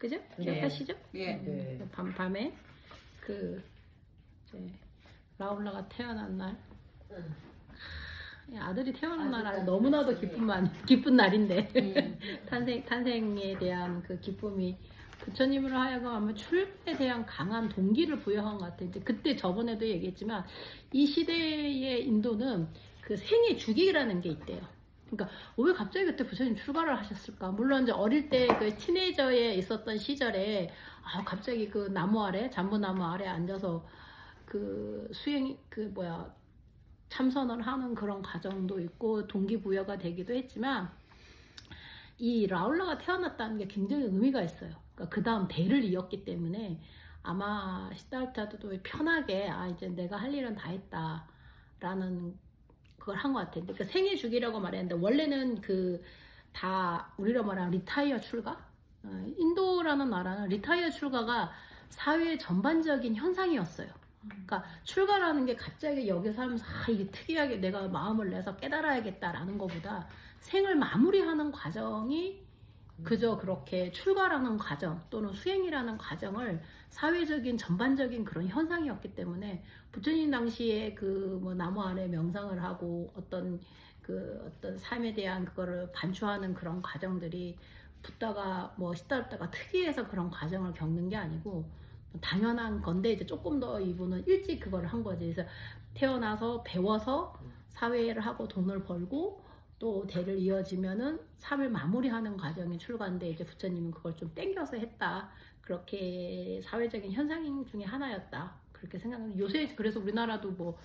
그죠? 네. 기억하시죠? 예. 네. 밤에 그 이제 라울라가 태어난 날, 아들이 태어난 날 너무나도 기쁜 날인데 탄생에 대한 그 기쁨이 부처님으로 하여금 아마 출가에 대한 강한 동기를 부여한 것 같아요. 이제 그때 저번에도 얘기했지만 이 시대의 인도는 그 생애 주기라는 게 있대요. 그러니까 왜 갑자기 그때 부처님 출가를 하셨을까? 물론 이제 어릴 때 그 티네이저에 있었던 시절에 갑자기 그 나무 아래, 잠부나무 아래 앉아서 그 참선을 하는 그런 과정도 있고 동기부여가 되기도 했지만 이 라울라가 태어났다는 게 굉장히 의미가 있어요. 그러니까 그 다음 대를 이었기 때문에 아마 시달타도 편하게 이제 내가 할 일은 다 했다라는 그걸 한 것 같아요. 그러니까 생애 주기라고 말했는데 원래는 그 다 우리로 말하는 리타이어 출가? 인도라는 나라는 리타이어 출가가 사회의 전반적인 현상이었어요. 그러니까 출가라는 게 갑자기 여기서 하면서 이게 특이하게 내가 마음을 내서 깨달아야겠다라는 것보다 생을 마무리하는 과정이 그저 그렇게 출가라는 과정 또는 수행이라는 과정을 사회적인 전반적인 그런 현상이었기 때문에 부처님 당시에 그 뭐 나무 아래 명상을 하고 어떤 삶에 대한 그거를 반추하는 그런 과정들이 붓다가 시달다가 특이해서 그런 과정을 겪는 게 아니고 당연한 건데 이제 조금 더 이분은 일찍 그걸 한 거지. 그래서 태어나서 배워서 사회를 하고 돈을 벌고 또 대를 이어지면은 삶을 마무리하는 과정이 출가인데 이제 부처님은 그걸 좀 땡겨서 했다. 그렇게 사회적인 현상 중에 하나였다. 그렇게 생각합니다. 요새 그래서 우리나라도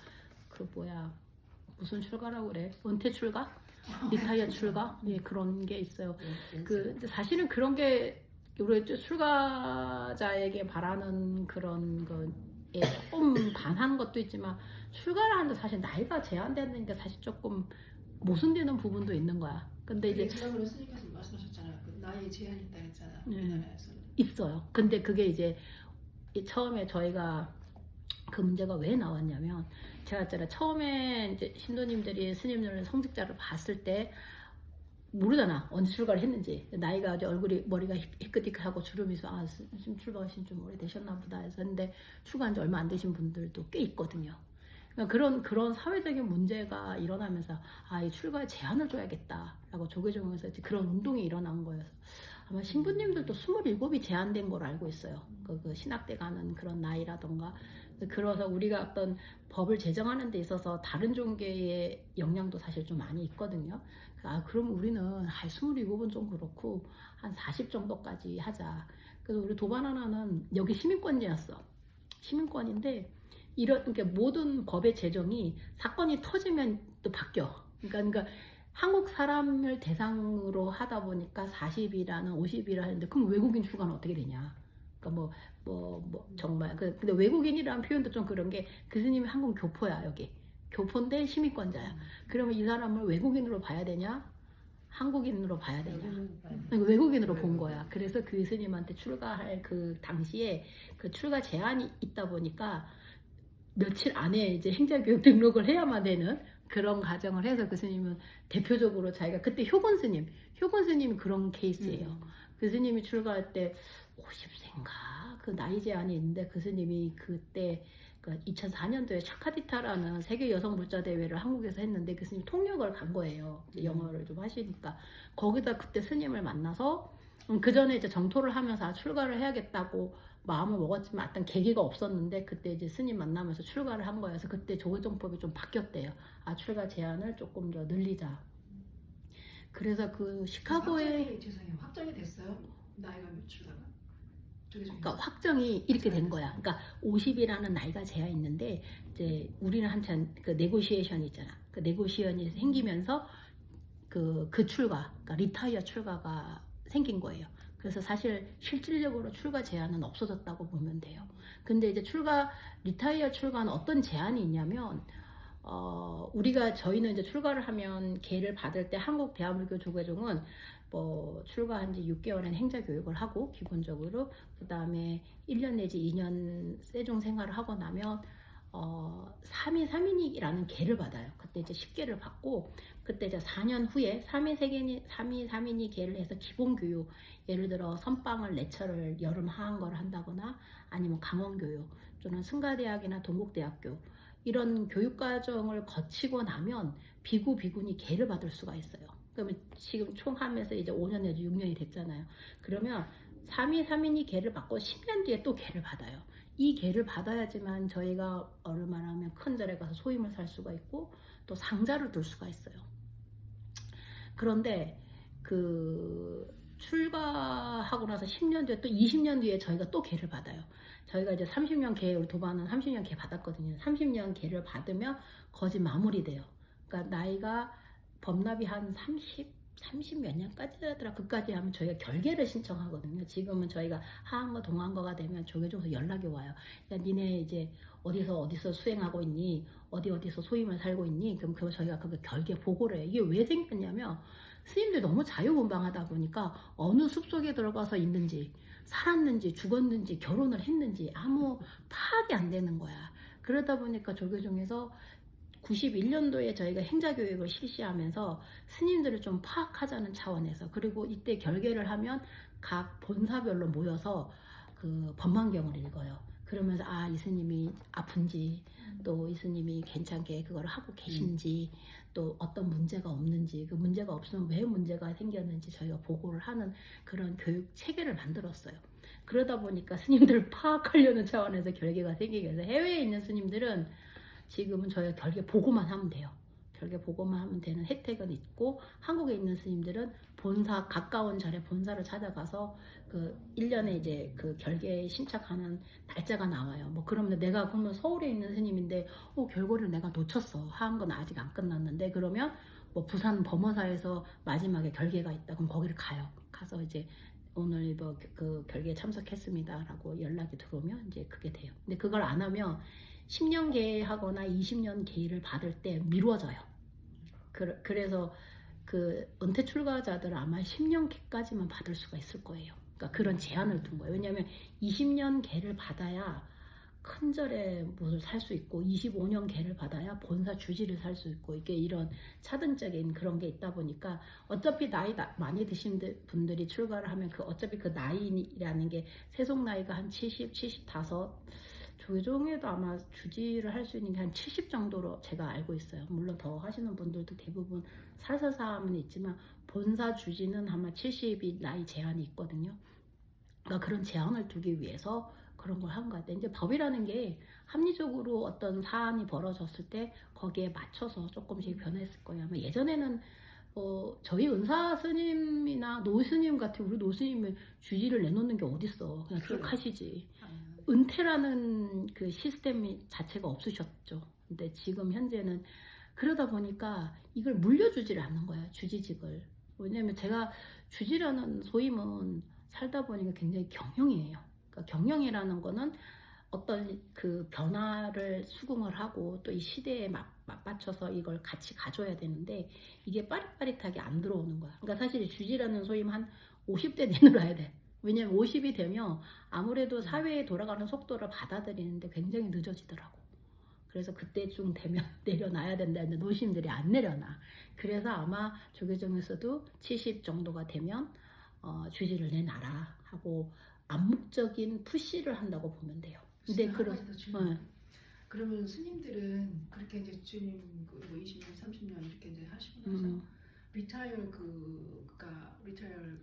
무슨 출가라고 그래? 은퇴 출가? 리타이어 출가? 예, 그런 게 있어요. 사실은 그런 게 우리 출가자에게 바라는 그런 거에 조금 반하는 것도 있지만 출가를 하는데 사실 나이가 제한되는 게 사실 조금 모순되는 부분도 있는 거야. 근데 이제 지난번에 스님께서 말씀하셨잖아요. 그 나이 제한이 있다 했잖아. 우리나라에서는 있어요. 근데 그게 이제 처음에 저희가 그 문제가 왜 나왔냐면 제가 있잖아요. 처음에 이제 신도님들이 스님들 성직자를 봤을 때 모르잖아. 언제 출가를 했는지. 나이가 아주 머리가 희끗희끗하고 주름이 있어. 지금 출가하신 좀 오래되셨나 보다 해서 했는데 출가한 지 얼마 안 되신 분들도 꽤 있거든요. 그러니까 그런 사회적인 문제가 일어나면서 이 출가에 제한을 줘야겠다라고 조계종에서 그런 운동이 일어난 거예요. 아마 신부님들도 27이 제한된 걸 알고 있어요. 그 신학대 가는 그런 나이라던가. 그래서 우리가 어떤 법을 제정하는 데 있어서 다른 종교의 영향도 사실 좀 많이 있거든요. 그럼 우리는 27은 좀 그렇고 한 40 정도까지 하자. 그래서 우리 도바나나는 여기 시민권제였어. 시민권인데 그러니까 모든 법의 제정이 사건이 터지면 또 바뀌어. 그러니까 한국 사람을 대상으로 하다 보니까 40이라는 50이라 하는데 그럼 외국인 출가는 어떻게 되냐? 그러니까 정말 근데 외국인이라는 표현도 좀 그런 게 그 스님이 한국 교포야. 여기 교포인데 시민권자야. 그러면 이 사람을 외국인으로 봐야 되냐? 한국인으로 봐야 되냐? 외국인으로 본 거야. 그래서 그 스님한테 출가할 그 당시에 그 출가 제한이 있다 보니까 며칠 안에 이제 행자교육 등록을 해야만 되는 그런 과정을 해서 그 스님은 대표적으로 자기가 그때 효곤 스님이 그런 케이스예요. 그 스님이 출가할 때 50세인가 그 나이 제한이 있는데 그 스님이 그때 2004년도에 샤카디타라는 세계 여성 물자 대회를 한국에서 했는데 그 스님 통역을 간 거예요. 영어를 좀 하시니까 거기다 그때 스님을 만나서 그 전에 이제 정토를 하면서 출가를 해야겠다고 마음을 먹었지만 어떤 계기가 없었는데 그때 이제 스님 만나면서 출가를 한 거여서 그때 조계종법이 좀 바뀌었대요. 출가 제한을 조금 더 늘리자. 그래서 그 시카고에 확정이 됐어요? 나이가 몇 출가가? 그러니까 확정이 이렇게 된 거야. 그러니까 50이라는 나이가 제한 있는데 이제 우리는 한참 그 네고시에이션 있잖아. 그 네고시에이션이 생기면서 그 출가, 그러니까 리타이어 출가가 생긴 거예요. 그래서 사실 실질적으로 출가 제한은 없어졌다고 보면 돼요. 근데 이제 리타이어 출가는 어떤 제한이 있냐면 저희는 이제 출가를 하면 계를 받을 때 한국 대한불교 조계종은 출가한 지 6개월엔 행자교육을 하고 기본적으로 그 다음에 1년 내지 2년 세종 생활을 하고 나면 3위3인이라는 계를 받아요. 그때 이제 10계를 받고 그때 이제 4년 후에 3위3인이 계를 해서 기본교육 예를 들어 선빵을 내철을 여름 하한거를 한다거나 아니면 강원교육 또는 승가대학이나 동국대학교 이런 교육과정을 거치고 나면 비구비군이 계를 받을 수가 있어요. 그러면 지금 총 하면서 이제 5년 내지 6년이 됐잖아요. 그러면 3인이 계를 받고 10년 뒤에 또 계를 받아요. 이 계를 받아야지만 저희가 얼마나 하면 큰 절에 가서 소임을 살 수가 있고 또 상자를 둘 수가 있어요. 그런데 그 출가하고 나서 10년 뒤에 또 20년 뒤에 저희가 또 계를 받아요. 저희가 이제 30년 계, 우리 도반은 30년 계 받았거든요. 30년 계를 받으면 거의 마무리돼요. 그러니까 나이가 법납이 한 30 몇 년까지 하더라. 그까지 하면 저희가 결계를 신청하거든요. 지금은 저희가 하한거 동한거가 되면 조계종에서 연락이 와요. 야, 니네 이제 어디서 수행하고 있니? 어디서 소임을 살고 있니? 그럼 저희가 그 결계 보고를 해요. 이게 왜 생겼냐면 스님들 너무 자유분방하다 보니까 어느 숲속에 들어가서 있는지 살았는지 죽었는지 결혼을 했는지 아무 파악이 안 되는 거야. 그러다 보니까 조계종에서 91년도에 저희가 행자교육을 실시하면서 스님들을 좀 파악하자는 차원에서 그리고 이때 결계를 하면 각 본사별로 모여서 그 법망경을 읽어요. 그러면서 아, 이 스님이 아픈지 또 이 스님이 괜찮게 그걸 하고 계신지 또 어떤 문제가 없는지 그 문제가 없으면 왜 문제가 생겼는지 저희가 보고를 하는 그런 교육 체계를 만들었어요. 그러다 보니까 스님들을 파악하려는 차원에서 결계가 생기게 해서 해외에 있는 스님들은 지금은 저희가 결계 보고만 하면 돼요. 결계 보고만 하면 되는 혜택은 있고 한국에 있는 스님들은 본사 가까운 절에 본사를 찾아가서 그 1년에 이제 그 결계 신청하는 날짜가 나와요. 뭐 그러면 내가 그러면 서울에 있는 스님인데 결과를 내가 놓쳤어. 하한 건 아직 안 끝났는데 그러면 뭐 부산 범어사에서 마지막에 결계가 있다. 그럼 거기를 가요. 가서 이제 오늘 뭐 그 결계에 참석했습니다라고 연락이 들어오면 이제 그게 돼요. 근데 그걸 안 하면 10년 계하거나 20년 계를 받을 때 미뤄져요. 그래서 그 은퇴 출가자들 아마 10년 계까지만 받을 수가 있을 거예요. 그러니까 그런 제한을 둔 거예요. 왜냐하면 20년 계를 받아야 큰 절에 무엇을 살 수 있고 25년 계를 받아야 본사 주지를 살 수 있고 이게 이런 차등적인 그런 게 있다 보니까 어차피 나이 많이 드신 분들이 출가를 하면 그 어차피 그 나이라는 게 세속 나이가 한 70, 75 조계종에도 아마 주지를 할 수 있는 게 한 70 정도로 제가 알고 있어요. 물론 더 하시는 분들도 대부분 살살사함은 있지만 본사 주지는 아마 70이 나이 제한이 있거든요. 그러니까 그런 제한을 두기 위해서 그런 걸 한 것 같아요. 이제 법이라는 게 합리적으로 어떤 사안이 벌어졌을 때 거기에 맞춰서 조금씩 변했을 거예요. 아마 예전에는 저희 은사 스님이나 노 스님 같은 우리 노 스님의 주지를 내놓는 게 어딨어. 그냥 쭉 하시지. 은퇴라는 그 시스템 자체가 없으셨죠. 근데 지금 현재는 그러다 보니까 이걸 물려주지를 않는 거야, 주지직을. 왜냐면 제가 주지라는 소임은 살다 보니까 굉장히 경영이에요. 그러니까 경영이라는 거는 어떤 그 변화를 수긍을 하고 또 이 시대에 맞춰서 이걸 같이 가져야 되는데 이게 빠릿빠릿하게 안 들어오는 거야. 그러니까 사실 주지라는 소임 한 50대 내놓아야 돼. 왜냐면 50이 되면 아무래도 사회에 돌아가는 속도를 받아들이는데 굉장히 늦어지더라고. 그래서 그때쯤 되면 내려놔야 된다는데 노심들이 안 내려놔. 그래서 아마 조계종에서도 70 정도가 되면 주지를 내놔라 하고 암묵적인 푸시를 한다고 보면 돼요. 근데 그러면 스님들은 그렇게 이제 주님 뭐 20년, 30년 이렇게 이제 하시고 나서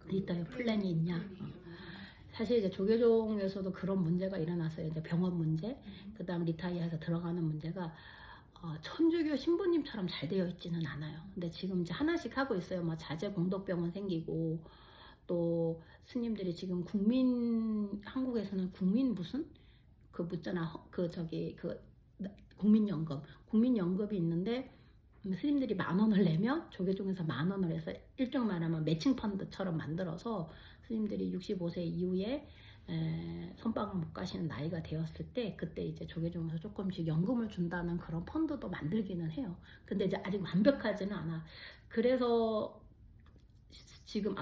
리타이어 플랜이 있냐? 사실 이제 조계종에서도 그런 문제가 일어났어요. 이제 병원 문제, 그다음 리타이어해서 들어가는 문제가 천주교 신부님처럼 잘 되어 있지는 않아요. 근데 지금 이제 하나씩 하고 있어요. 뭐 자제 공덕병원 생기고 또 스님들이 지금 한국에서는 국민 무슨 그 묻잖아 국민연금이 있는데 스님들이 10,000원을 내면 조계종에서 10,000원을 해서 일정 말하면 매칭 펀드처럼 만들어서 스님들이 65세 이후에 선방을 못 가시는 나이가 되었을 때 그때 이제 조계종에서 조금씩 연금을 준다는 그런 펀드도 만들기는 해요. 근데 이제 아직 완벽하지는 않아. 그래서 지금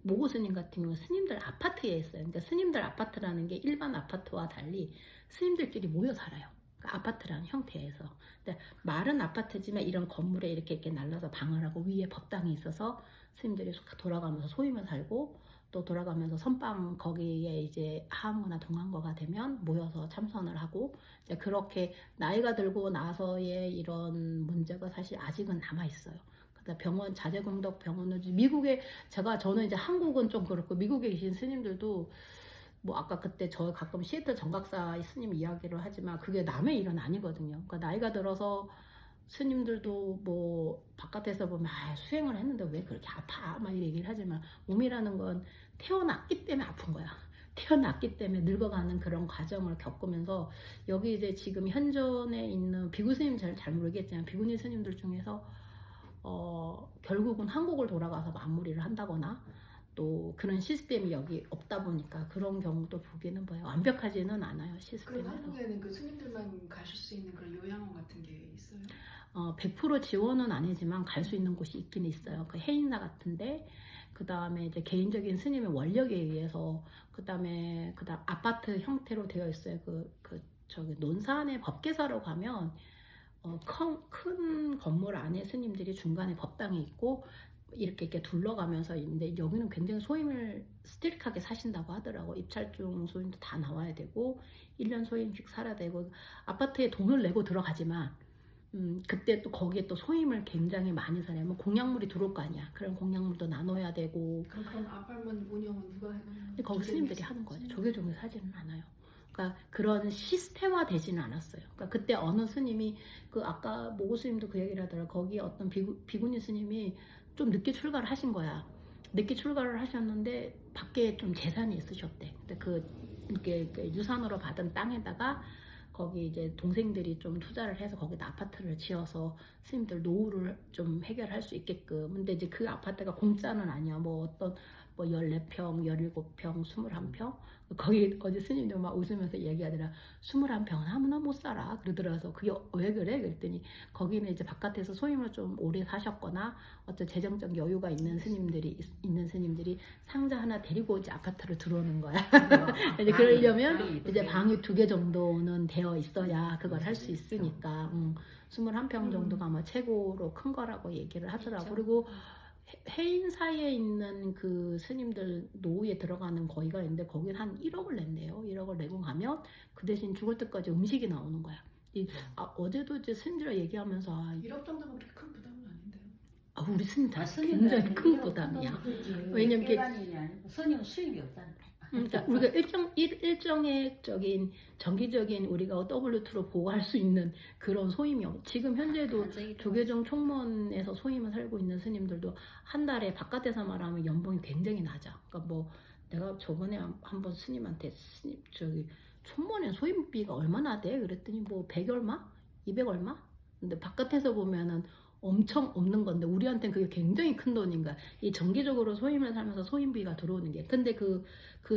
모고 스님 같은 경우 스님들 아파트에 있어요. 그러니까 스님들 아파트라는 게 일반 아파트와 달리 스님들끼리 모여 살아요. 그러니까 아파트라는 형태에서. 근데 말은 아파트지만 이런 건물에 이렇게 날라서 방을 하고 위에 법당이 있어서 스님들이 돌아가면서 소임을 살고 또 돌아가면서 선방 거기에 이제 하암거나 동암거가 되면 모여서 참선을 하고 이제 그렇게 나이가 들고 나서의 이런 문제가 사실 아직은 남아 있어요. 그다음 병원 자제공덕 병원은 미국에 저는 이제 한국은 좀 그렇고 미국에 계신 스님들도 뭐 아까 그때 저 가끔 시애틀 정각사 스님 이야기를 하지만 그게 남의 일은 아니거든요. 그러니까 나이가 들어서 스님들도 뭐 바깥에서 보면 수행을 했는데 왜 그렇게 아파 막 이런 얘기를 하지만 몸이라는 건 태어났기 때문에 아픈 거야. 태어났기 때문에 늙어가는 그런 과정을 겪으면서 여기 이제 지금 현존에 있는 비구 스님 잘 모르겠지만 비구니 스님들 중에서 결국은 한국을 돌아가서 마무리를 한다거나 또 그런 시스템이 여기 없다 보니까 그런 경우도 보기는 봐요. 완벽하지는 않아요, 그럼 시스템에서. 한국에는 그 스님들만 가실 수 있는 그런 요양원 같은 게 있어요? 100% 지원은 아니지만 갈 수 있는 곳이 있긴 있어요. 그 해인사 같은데, 그 다음에 이제 개인적인 스님의 원력에 의해서, 그 다음에 아파트 형태로 되어 있어요. 저기 논산의 법계사로 가면 큰 건물 안에 스님들이 중간에 법당이 있고 이렇게 둘러가면서 있는데 여기는 굉장히 소임을 스트릭하게 사신다고 하더라고. 입찰중 소임도 다 나와야 되고 1년 소임씩 살아야 되고 아파트에 돈을 내고 들어가지만 그때 또 거기에 또 소임을 굉장히 많이 사려면 뭐 공약물이 들어올 거 아니야. 그런 공약물도 나눠야 되고. 그럼 아파트만 운영은 누가 해요? 거기 스님들이 하는 거죠. 조계종이 사지는 않아요. 그러니까 그런 시스템화 되지는 않았어요. 그러니까 그때 어느 스님이 아까 모고 스님도 그 얘기를 하더라고요. 거기 어떤 비구니 스님이 좀 늦게 출가를 하신 거야. 늦게 출가를 하셨는데 밖에 좀 재산이 있으셨대. 근데 이렇게 유산으로 받은 땅에다가 거기 이제 동생들이 좀 투자를 해서 거기다 아파트를 지어서 스님들 노후를 좀 해결할 수 있게끔. 근데 이제 그 아파트가 공짜는 아니야. 뭐 14평, 17평, 21평. 거기 어제 스님들 막 웃으면서 얘기하더라. 21평은 아무나 못 살아. 그러더라서 그게 왜 그래? 그랬더니 거기는 이제 바깥에서 소임을 좀 오래 사셨거나 어떤 재정적 여유가 있는 스님들이 상자 하나 데리고 이제 아파트를 들어오는 거야. 이제 그러려면 이제 방이 2개 정도는 되어 있어야 그걸 할 수 있으니까 21평 정도가 아마 최고로 큰 거라고 얘기를 하더라고. 그렇죠. 그리고 해인사에 있는 그 스님들 노후에 들어가는 거기가 있는데 거긴 한 1억을 냈네요. 1억을 내고 가면 그 대신 죽을 때까지 음식이 나오는 거야. 어제도 이제 스님들이랑 얘기하면서 1억 정도면 그렇게 큰 부담은 아닌데요. 우리 스님 다 굉장히 큰 부담이야. 왜냐면 이게 스님 수입이 없다니까. 그러니까 우리가 일정적인 정기적인 우리가 W2로 보고할 수 있는 그런 소임이 지금 현재도 조계종 총무원에서 소임을 살고 있는 스님들도 한 달에 바깥에서 말하면 연봉이 굉장히 낮아. 그러니까 뭐 내가 저번에 한번 스님한테 저기 총무원에 소임비가 얼마나 돼? 그랬더니 뭐 100 얼마? 200 얼마? 근데 바깥에서 보면은 엄청 없는 건데 우리한테는 그게 굉장히 큰 돈인 거야. 이 정기적으로 소임을 살면서 소임비가 들어오는 게. 근데 그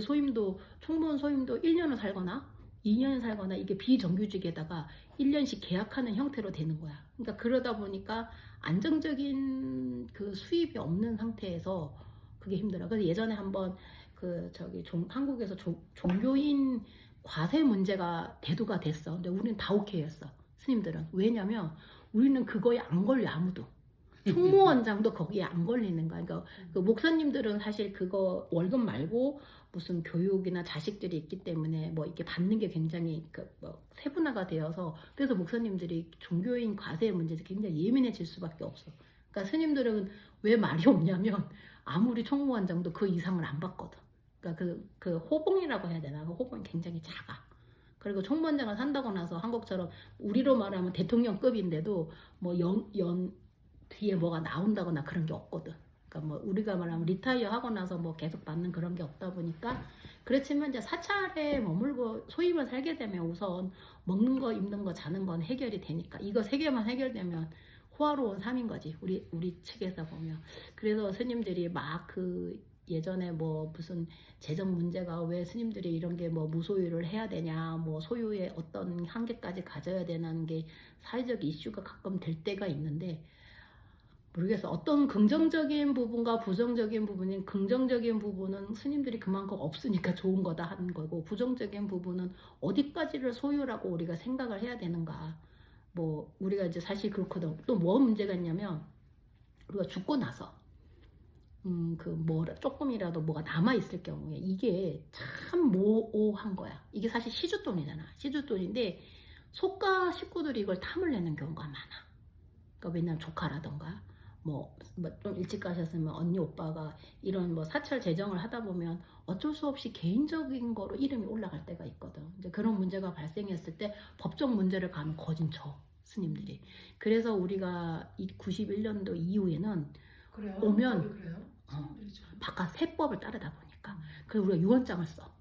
소임도 총무원 소임도 1년을 살거나 2년을 살거나 이게 비정규직에다가 1년씩 계약하는 형태로 되는 거야. 그러니까 그러다 보니까 안정적인 그 수입이 없는 상태에서 그게 힘들어. 그래서 예전에 한번 한국에서 종교인 과세 문제가 대두가 됐어. 근데 우리는 다 오케이였어. 스님들은. 왜냐면 우리는 그거에 안 걸려 아무도. 총무원장도 거기에 안 걸리는 거야. 그러니까 그 목사님들은 사실 그거 월급 말고 무슨 교육이나 자식들이 있기 때문에 뭐 이렇게 받는 게 굉장히 세분화가 되어서 그래서 목사님들이 종교인 과세 문제에 굉장히 예민해질 수밖에 없어. 그러니까 스님들은 왜 말이 없냐면 아무리 총무원장도 그 이상을 안 받거든. 그러니까 그 호봉이라고 해야 되나? 그 호봉이 굉장히 작아. 그리고 총무원장을 산다고 나서 한국처럼 우리로 말하면 대통령급인데도 뭐 뒤에 뭐가 나온다거나 그런 게 없거든. 그러니까 뭐 우리가 말하면 리타이어 하고 나서 뭐 계속 받는 그런 게 없다 보니까 그렇지만 이제 사찰에 머물고 소임을 살게 되면 우선 먹는 거, 입는 거, 자는 건 해결이 되니까 이거 3개만 해결되면 호화로운 삶인 거지. 우리 측에서 보면. 그래서 스님들이 막 예전에 뭐 무슨 재정 문제가 왜 스님들이 이런 게 뭐 무소유를 해야 되냐, 뭐 소유의 어떤 한계까지 가져야 되는 게 사회적 이슈가 가끔 될 때가 있는데 모르겠어. 어떤 긍정적인 부분과 부정적인 부분인 긍정적인 부분은 스님들이 그만큼 없으니까 좋은 거다 하는 거고 부정적인 부분은 어디까지를 소유라고 우리가 생각을 해야 되는가. 뭐 우리가 이제 사실 그렇거든. 또 뭐 문제가 있냐면 우리가 죽고 나서 그 뭐라 조금이라도 뭐가 남아 있을 경우에 이게 참 모호한 거야. 이게 사실 시주돈이잖아. 시주돈인데 속가 식구들이 이걸 탐을 내는 경우가 많아. 그러니까 왜냐면 조카라던가 뭐 좀 일찍 가셨으면 언니 오빠가 이런 뭐 사찰 재정을 하다 보면 어쩔 수 없이 개인적인 거로 이름이 올라갈 때가 있거든. 이제 그런 문제가 발생했을 때 법적 문제를 가면 거진 쳐 스님들이. 그래서 우리가 이 91년도 이후에는 그래요? 오면 거기 그래요? 사람들이 좀. 바깥 세법을 따르다 보니까 그래서 우리가 유언장을 써.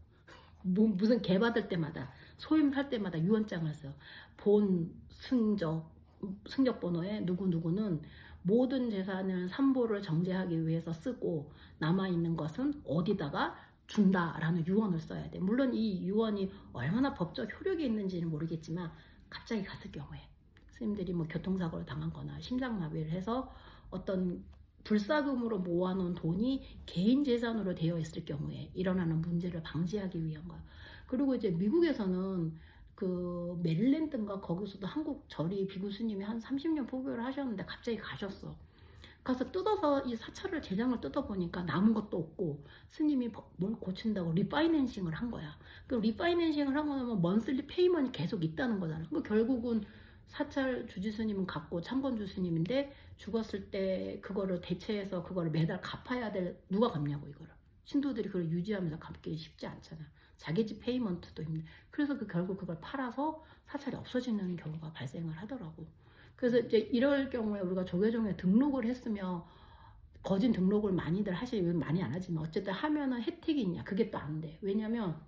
무슨 개 받을 때마다 소임 살 때마다 유언장을 써. 본 승적 번호에 누구누구는 모든 재산을 삼보를 정제하기 위해서 쓰고 남아있는 것은 어디다가 준다라는 유언을 써야 돼. 물론 이 유언이 얼마나 법적 효력이 있는지는 모르겠지만 갑자기 갔을 경우에 스님들이 뭐 교통사고를 당한 거나 심장마비를 해서 어떤 불사금으로 모아놓은 돈이 개인 재산으로 되어 있을 경우에 일어나는 문제를 방지하기 위한 거야. 그리고 이제 미국에서는 그 메릴랜드인가 거기서도 한국 절이 비구 스님이 한 30년 포교를 하셨는데 갑자기 가셨어. 가서 뜯어서 이 사찰을 재정을 뜯어보니까 남은 것도 없고 스님이 뭘 고친다고 리파이낸싱을 한 거야. 그 리파이낸싱을 한 거는 먼슬리 페이먼이 계속 있다는 거잖아. 그 결국은 사찰 주지 스님은 갖고 창건주 스님인데 죽었을 때 그거를 대체해서 그거를 매달 갚아야 될 누가 갚냐고 이거를. 신도들이 그걸 유지하면서 갚기 쉽지 않잖아. 자기 집 페이먼트도 힘들. 그래서 결국 그걸 팔아서 사찰이 없어지는 경우가 발생을 하더라고. 그래서 이제 이럴 경우에 우리가 조계종에 등록을 했으면 거진 등록을 많이들 하시면 많이 안 하지만 어쨌든 하면은 혜택이 있냐 그게 또 안 돼. 왜냐면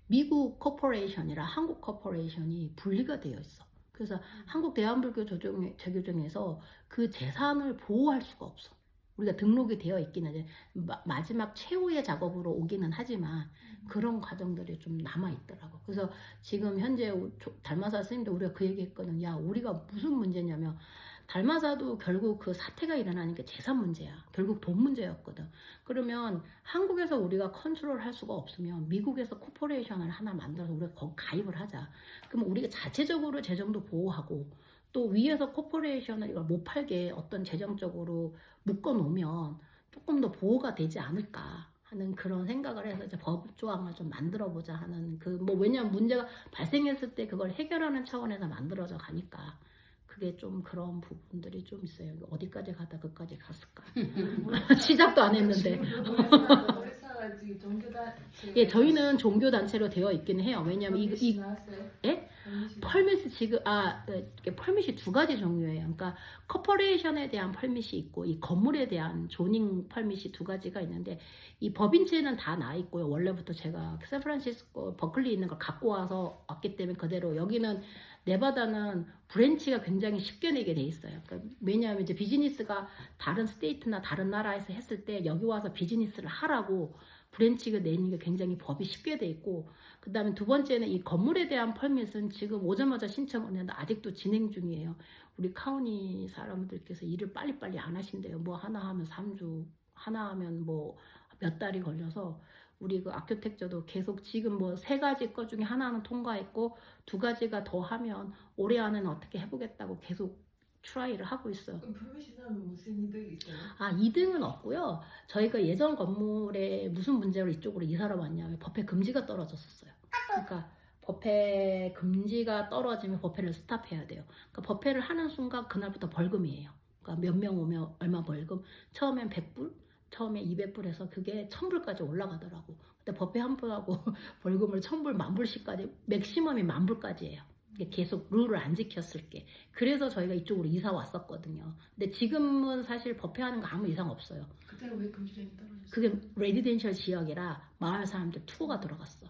미국 코퍼레이션이랑 한국 코퍼레이션이 분리가 되어 있어. 그래서 한국 대한불교 조계종에서 그 재산을 보호할 수가 없어. 우리가 등록이 되어 있긴 하지. 마지막 최후의 작업으로 오기는 하지만 그런 과정들이 좀 남아 있더라고. 그래서 지금 현재 달마사 스님도 우리가 그 얘기했거든. 야, 우리가 무슨 문제냐면 달마사도 결국 그 사태가 일어나니까 재산 문제야. 결국 돈 문제였거든. 그러면 한국에서 우리가 컨트롤할 수가 없으면 미국에서 코퍼레이션을 하나 만들어서 우리가 거기 가입을 하자. 그러면 우리가 자체적으로 재정도 보호하고 또 위에서 코퍼레이션을 이걸 못 팔게 어떤 재정적으로 묶어놓으면 조금 더 보호가 되지 않을까 하는 그런 생각을 해서 이제 법 조항을 좀 만들어보자 하는 그 뭐 왜냐면 문제가 발생했을 때 그걸 해결하는 차원에서 만들어져 가니까 그게 좀 그런 부분들이 좀 있어요. 어디까지 가다 그까지 갔을까? 시작도 안 했는데. 예, 저희는 종교 단체로 되어 있기는 해요. 왜냐면 이 예? 펄밋이 지금 펄밋이 두 가지 종류예요. 그러니까 커퍼레이션에 대한 펄밋이 있고 이 건물에 대한 조닝 펄밋이 두 가지가 있는데 이 법인체는 다 나 있고요. 원래부터 제가 샌프란시스코 버클리 있는 걸 갖고 와서 왔기 때문에 그대로 여기는 네바다는 브랜치가 굉장히 쉽게 내게 돼 있어요. 그러니까 왜냐하면 이제 비즈니스가 다른 스테이트나 다른 나라에서 했을 때 여기 와서 비즈니스를 하라고 브랜치가 내는 게 굉장히 법이 쉽게 돼 있고 그 다음에 두 번째는 이 건물에 대한 펄밋은 지금 오자마자 신청을 했는데 아직도 진행 중이에요. 우리 카우니 사람들께서 일을 빨리빨리 안 하신대요. 뭐 하나 하면 3주, 하나 하면 뭐 몇 달이 걸려서 우리 그 아큐텍처도 계속 지금 뭐 3가지 것 중에 하나는 통과했고 2가지가 더 하면 올해 안에는 어떻게 해보겠다고 계속 트라이를 하고 있어요. 그럼 불미시사는 무슨 이득이 있어요? 이득은 없고요. 저희가 예전 건물에 무슨 문제로 이쪽으로 이사를 왔냐면 법회 금지가 떨어졌었어요. 그러니까 법회 금지가 떨어지면 법회를 스탑해야 돼요. 그러니까 법회를 하는 순간 그날부터 벌금이에요. 그러니까 몇 명 오면 얼마 벌금? 처음엔 100불, 처음에 200불 해서 그게 1000불까지 올라가더라고. 근데 법회 한 분하고 벌금을 1000불, 10,000불씩까지 맥시멈이 10,000불까지예요. 계속 룰을 안 지켰을 게. 그래서 저희가 이쪽으로 이사 왔었거든요. 근데 지금은 사실 법회하는 거 아무 이상 없어요. 그때는 왜 금지령이 떨어졌어요? 그게 레지덴셜 지역이라 마을 사람들 투어가 들어갔어.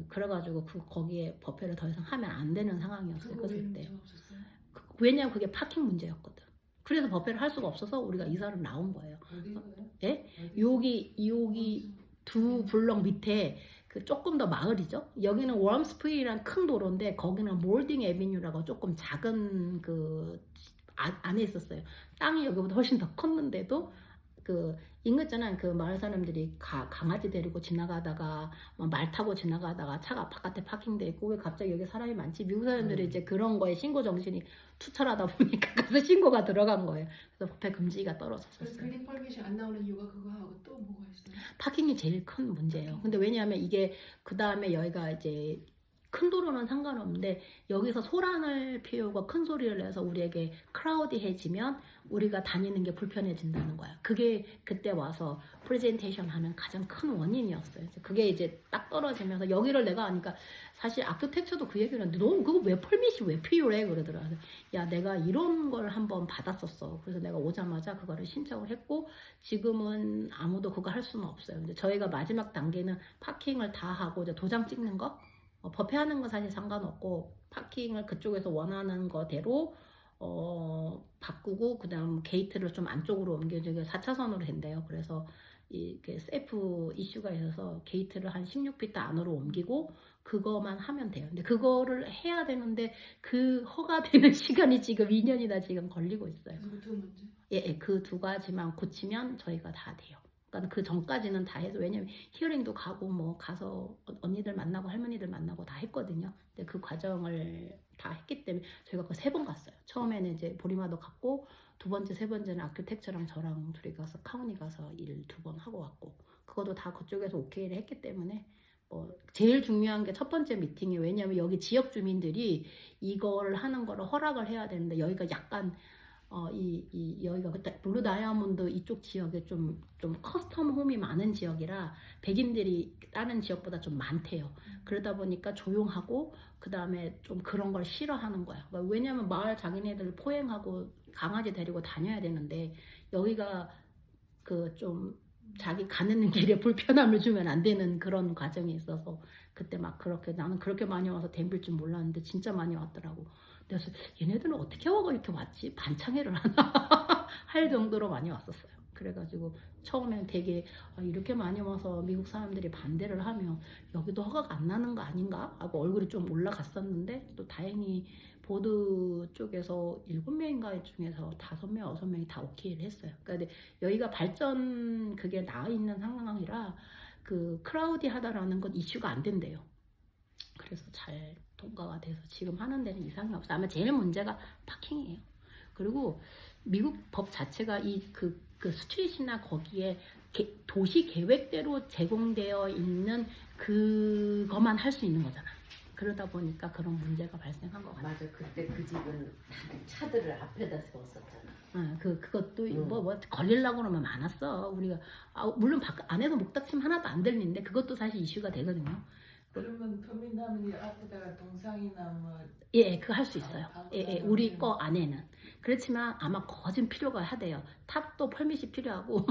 그래가지고 거기에 법회를 더 이상 하면 안 되는 상황이었어요. 그거 왜 그때. 문제가 없었어요? 왜냐면 그게 파킹 문제였거든. 그래서 법회를 할 수가 없어서 우리가 이사를 나온 거예요. 어디서요? 예? 여기 두 블럭 밑에 그 조금 더 마을이죠. 여기는 웜스프링이란 큰 도로인데 거기는 몰딩 애비뉴라고 조금 작은 그 안에 있었어요. 땅이 여기보다 훨씬 더 컸는데도 그 있잖아. 그 마을 사람들이 강아지 데리고 지나가다가 말 타고 지나가다가 차가 바깥에 파킹돼 있고 왜 갑자기 여기 사람이 많지? 미국 사람들이 이제 그런 거에 신고 정신이 투철하다 보니까 가서 신고가 들어간 거예요. 그래서 법에 금지가 그래서 떨어졌었어요. 그린 퍼밋이 안 나오는 이유가 그거하고 또 뭐가 있어요? 파킹이 제일 큰 문제예요. 근데 왜냐하면 이게 그 다음에 여기가 이제 큰 도로는 상관없는데 여기서 소란을 피우고 큰 소리를 내서 우리에게 크라우디해지면 우리가 다니는 게 불편해진다는 거야. 그게 그때 와서 프레젠테이션 하는 가장 큰 원인이었어요. 그래서 그게 이제 딱 떨어지면서 여기를 내가 하니까 사실 아크텍처도 그 얘기를 했는데 너 그거 왜 펄밋이 왜 필요해? 그러더라. 야 내가 이런 걸 한번 받았었어. 그래서 내가 오자마자 그거를 신청을 했고 지금은 아무도 그거 할 수는 없어요. 근데 저희가 마지막 단계는 파킹을 다 하고 이제 도장 찍는 거 법회하는 건 사실 상관없고 파킹을 그쪽에서 원하는 거대로 바꾸고 그다음 게이트를 좀 안쪽으로 옮겨주고 4차선으로 된대요. 그래서 이게 세이프 이슈가 있어서 게이트를 한 16피트 안으로 옮기고 그거만 하면 돼요. 근데 그거를 해야 되는데 그 허가되는 시간이 지금 2년이나 지금 걸리고 있어요. 그래서 그 두 문제. 예, 그 두 가지만 고치면 저희가 다 돼요. 그러니까 그 전까지는 다 해서 왜냐면 히어링도 가고 뭐 가서 언니들 만나고 할머니들 만나고 다 했거든요. 근데 그 과정을 다 했기 때문에 저희가 그 3번 갔어요. 처음에는 이제 보리마도 갔고 두 번째, 세 번째는 아키텍처랑 저랑 둘이 가서 카운티 가서 일 2번 하고 왔고 그것도 다 그쪽에서 오케이를 했기 때문에 제일 중요한 게 첫 번째 미팅이 왜냐면 여기 지역 주민들이 이걸 하는 거를 허락을 해야 되는데 여기가 약간 여기가 그때 블루 다이아몬드 이쪽 지역에 좀 커스텀 홈이 많은 지역이라 백인들이 다른 지역보다 좀 많대요. 그러다 보니까 조용하고 그 다음에 좀 그런 걸 싫어하는 거야. 그러니까 왜냐면 마을 자기네들 포행하고 강아지 데리고 다녀야 되는데 여기가 그 좀 자기 가는 길에 불편함을 주면 안 되는 그런 과정이 있어서 그때 막 그렇게 나는 그렇게 많이 와서 댐빌 줄 몰랐는데 진짜 많이 왔더라고. 그래서 얘네들은 어떻게 하고 이렇게 왔지? 반창회를 하나 할 정도로 많이 왔었어요. 그래가지고 처음엔 되게 이렇게 많이 와서 미국 사람들이 반대를 하면 여기도 허가가 안 나는 거 아닌가? 하고 얼굴이 좀 올라갔었는데 또 다행히 보드 쪽에서 7명인가 중에서 5명, 6명이 다 오케이를 했어요. 그러니까 여기가 발전 그게 나와 있는 상황이라 그 크라우디하다라는 건 이슈가 안 된대요. 그래서 잘 통과가 돼서 지금 하는 데는 이상이 없어요. 아마 제일 문제가 파킹이에요. 그리고 미국 법 자체가 그 스트릿이나 거기에 도시 계획대로 제공되어 있는 그것만 할 수 있는 거잖아. 그러다 보니까 그런 문제가 발생한 것 같아요. 맞아. 그때 그 집은 차들을 앞에다 세웠었잖아. 그것도 걸리려고 그러면 많았어. 우리가 물론 안에서 목닥침 하나도 안 들리는데 그것도 사실 이슈가 되거든요. 그러면 터미널이 앞에다가 동상이나 뭐 예, 그거 할 수 있어요. 예, 우리 거 안에는. 그렇지만 아마 거진 필요가 하대요. 탑도 펄밋이 필요하고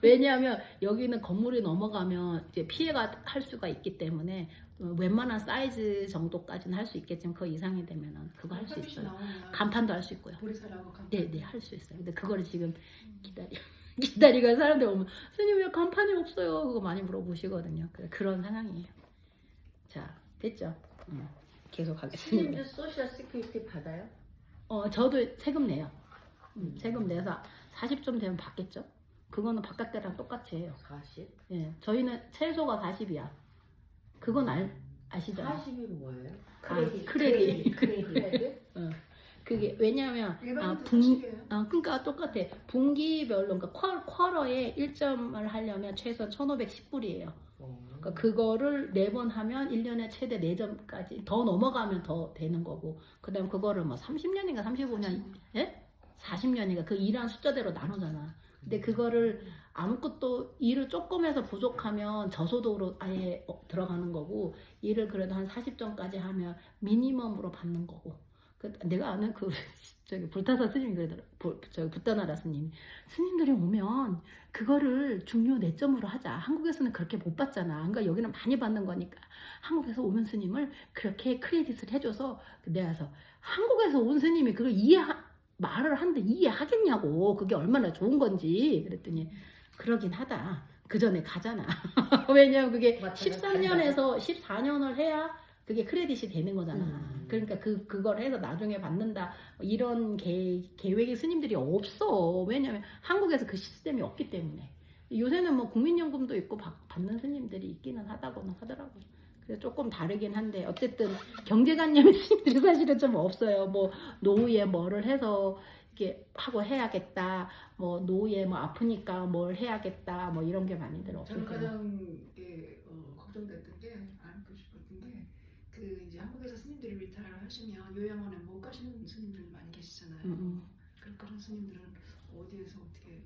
왜냐하면 여기는 건물이 넘어가면 이제 피해가 할 수가 있기 때문에 웬만한 사이즈 정도까지는 할 수 있겠지만 그 이상이 되면은 그거 할 수 있어요. 간판도 할 수 있고요. 보리살하고 간판. 네, 할 수 있어요. 근데 그거를 지금 기다리고 사람들 오면 스님 왜 간판이 없어요? 그거 많이 물어보시거든요. 그런 상황이에요. 자, 됐죠? 계속 하겠습니다. 스님도 소셜 시큐리티 받아요? 저도 세금 내요. 세금 내서 40좀 되면 받겠죠? 그거는 바깥때랑 똑같이 해요. 40? 예, 저희는 최소가 40이야. 그건 아시죠? 40이 뭐예요? 크레딧. 크레딧? 그게 왜냐하면 일반인도 40이에요. 그러니까 똑같아. 분기별로 그러니까 쿼러에 1점을 하려면 최소 1,510불이에요. 그러니까 그거를 4번 하면 1년에 최대 4점까지 더 넘어가면 더 되는 거고 그다음 그거를 뭐 30년인가 35년 예? 40년인가 그 일한 숫자대로 나누잖아. 근데 그거를 아무것도 일을 조금 해서 부족하면 저소득으로 아예 들어가는 거고 일을 그래도 한 40점까지 하면 미니멈으로 받는 거고 내가 아는 저기 불타사 스님이 그러더라. 저기 붓다나라 스님들이 오면 그거를 중요 4점으로 하자. 한국에서는 그렇게 못 받잖아. 그러니까 여기는 많이 받는 거니까 한국에서 오는 스님을 그렇게 크레딧을 해줘서 내가 그래서 한국에서 온 스님이 그걸 말을 하는데 이해하겠냐고. 그게 얼마나 좋은 건지 그랬더니 그러긴 하다. 그 전에 가잖아. 왜냐면 그게 13년에서 14년을 해야 그게 크레딧이 되는 거잖아. 그러니까 그걸 해서 나중에 받는다 이런 계획의 스님들이 없어. 왜냐면 한국에서 그 시스템이 없기 때문에. 요새는 뭐 국민연금도 있고 받는 스님들이 있기는 하다고는 하더라고요. 그래서 조금 다르긴 한데 어쨌든 경제관념의 스님들이 사실은 좀 없어요. 뭐 노후에 뭐를 해서 이렇게 하고 해야겠다. 뭐 노후에 뭐 아프니까 뭘 해야겠다. 뭐 이런 게 많이들 없어요. 저는 가장 걱정됐던 게 알고 싶었던 게 그 이제 한국에서 스님들이 리타를 하시면 요양원에 못 가시는 스님들 많이 계시잖아요. 그런 스님들은 어디에서 어떻게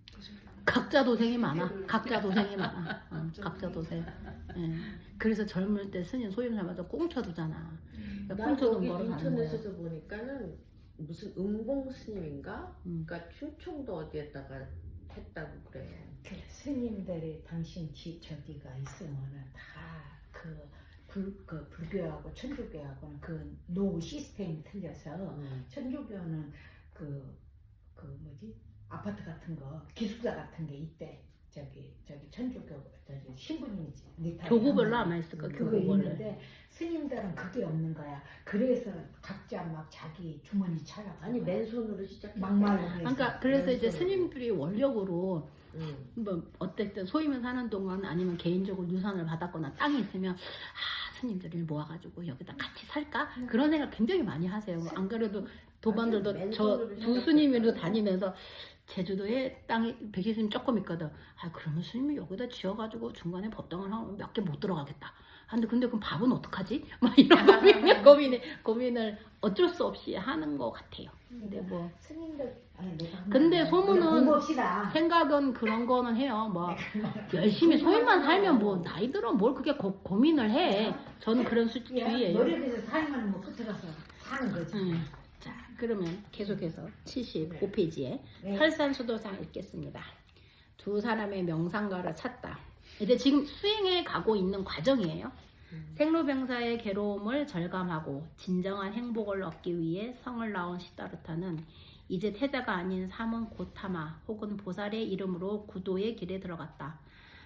계셨겠나요? 각자 도생이 많아. 각자 도생이 많아. 각자 도생. 예. 그래서 젊을 때 스님 소임 삼아서 꽁쳐두잖아. 그러니까 나 꽁쳐둔 여기 거를 가는 거야. 인터넷에서 보니까는 무슨 은공 스님인가? 그러니까 충청도 어디에다가 했다고 그래요. 그 스님들이 당신 저기가 있으면은 그 불교하고 천주교하고는 그 노후 시스템이 틀려서 천주교는 그 뭐지 아파트 같은 거 기숙사 같은 게 있대. 저기 천주교 신부님이지. 교구별로 아마 있을 거야. 그거 교구별로. 있는데 스님들은 그게 없는 거야. 그래서 각자 막 자기 주머니 차려. 아니 맨손으로 시작했대. 막말로 해서. 그러니까 그래서 이제 맨손으로. 스님들이 원력으로 뭐 어쨌든 소임을 사는 동안 아니면 개인적으로 유산을 받았거나 땅이 있으면 스님들을 모아가지고 여기다 같이 살까 그런 생각 굉장히 많이 하세요. 안 그래도 도반들도 맞아요. 저 맨손으로 두 시작했구나. 스님으로 다니면서 제주도에 땅이 백신 스님 조금 있거든. 그러면 스님이 여기다 지어가지고 중간에 법당을 하면 몇 개 못 들어가겠다. 근데 그럼 밥은 어떡하지? 막 이런 고민을 어쩔 수 없이 하는 것 같아요. 근데 뭐 스님들 근데 소문은 공부합시다. 생각은 그런 거는 해요. 뭐 열심히 소임만 살면 뭐 나이 들어 뭘 그렇게 고민을 해. 저는 그런 수주의예요. 노력해서 살면 뭐 끝에 가서 사는 거지. 자, 그러면 계속해서 75페이지에 네. 설산수도상 읽겠습니다. 두 사람의 명상가를 찾다. 이제 지금 수행해 가고 있는 과정이에요. 생로병사의 괴로움을 절감하고 진정한 행복을 얻기 위해 성을 나온 시다르타는 이제 태자가 아닌 사문 고타마 혹은 보살의 이름으로 구도의 길에 들어갔다.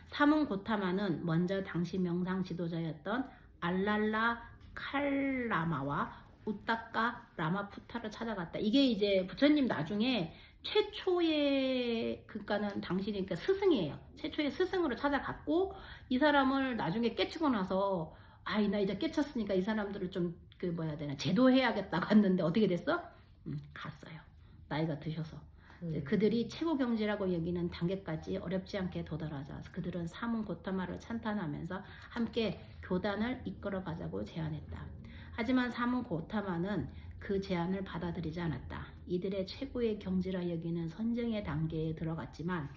사문 고타마는 먼저 당시 명상 지도자였던 알랄라 칼라마와 우따까 라마푸타를 찾아갔다. 이게 이제 부처님 나중에 최초의 그러니까는 당신이 그러니까 스승이에요. 최초의 스승으로 찾아갔고 이 사람을 나중에 깨치고 나서 나 이제 깨쳤으니까 이 사람들을 좀 그 뭐야 해야 되나 제도해야겠다고 했는데 어떻게 됐어? 갔어요. 나이가 드셔서 이제 그들이 최고 경지라고 여기는 단계까지 어렵지 않게 도달하자 그들은 사문 고타마를 찬탄하면서 함께 교단을 이끌어 가자고 제안했다. 하지만 사문 고타마는 그 제안을 받아들이지 않았다. 이들의 최고의 경지라 여기는 선정의 단계에 들어갔지만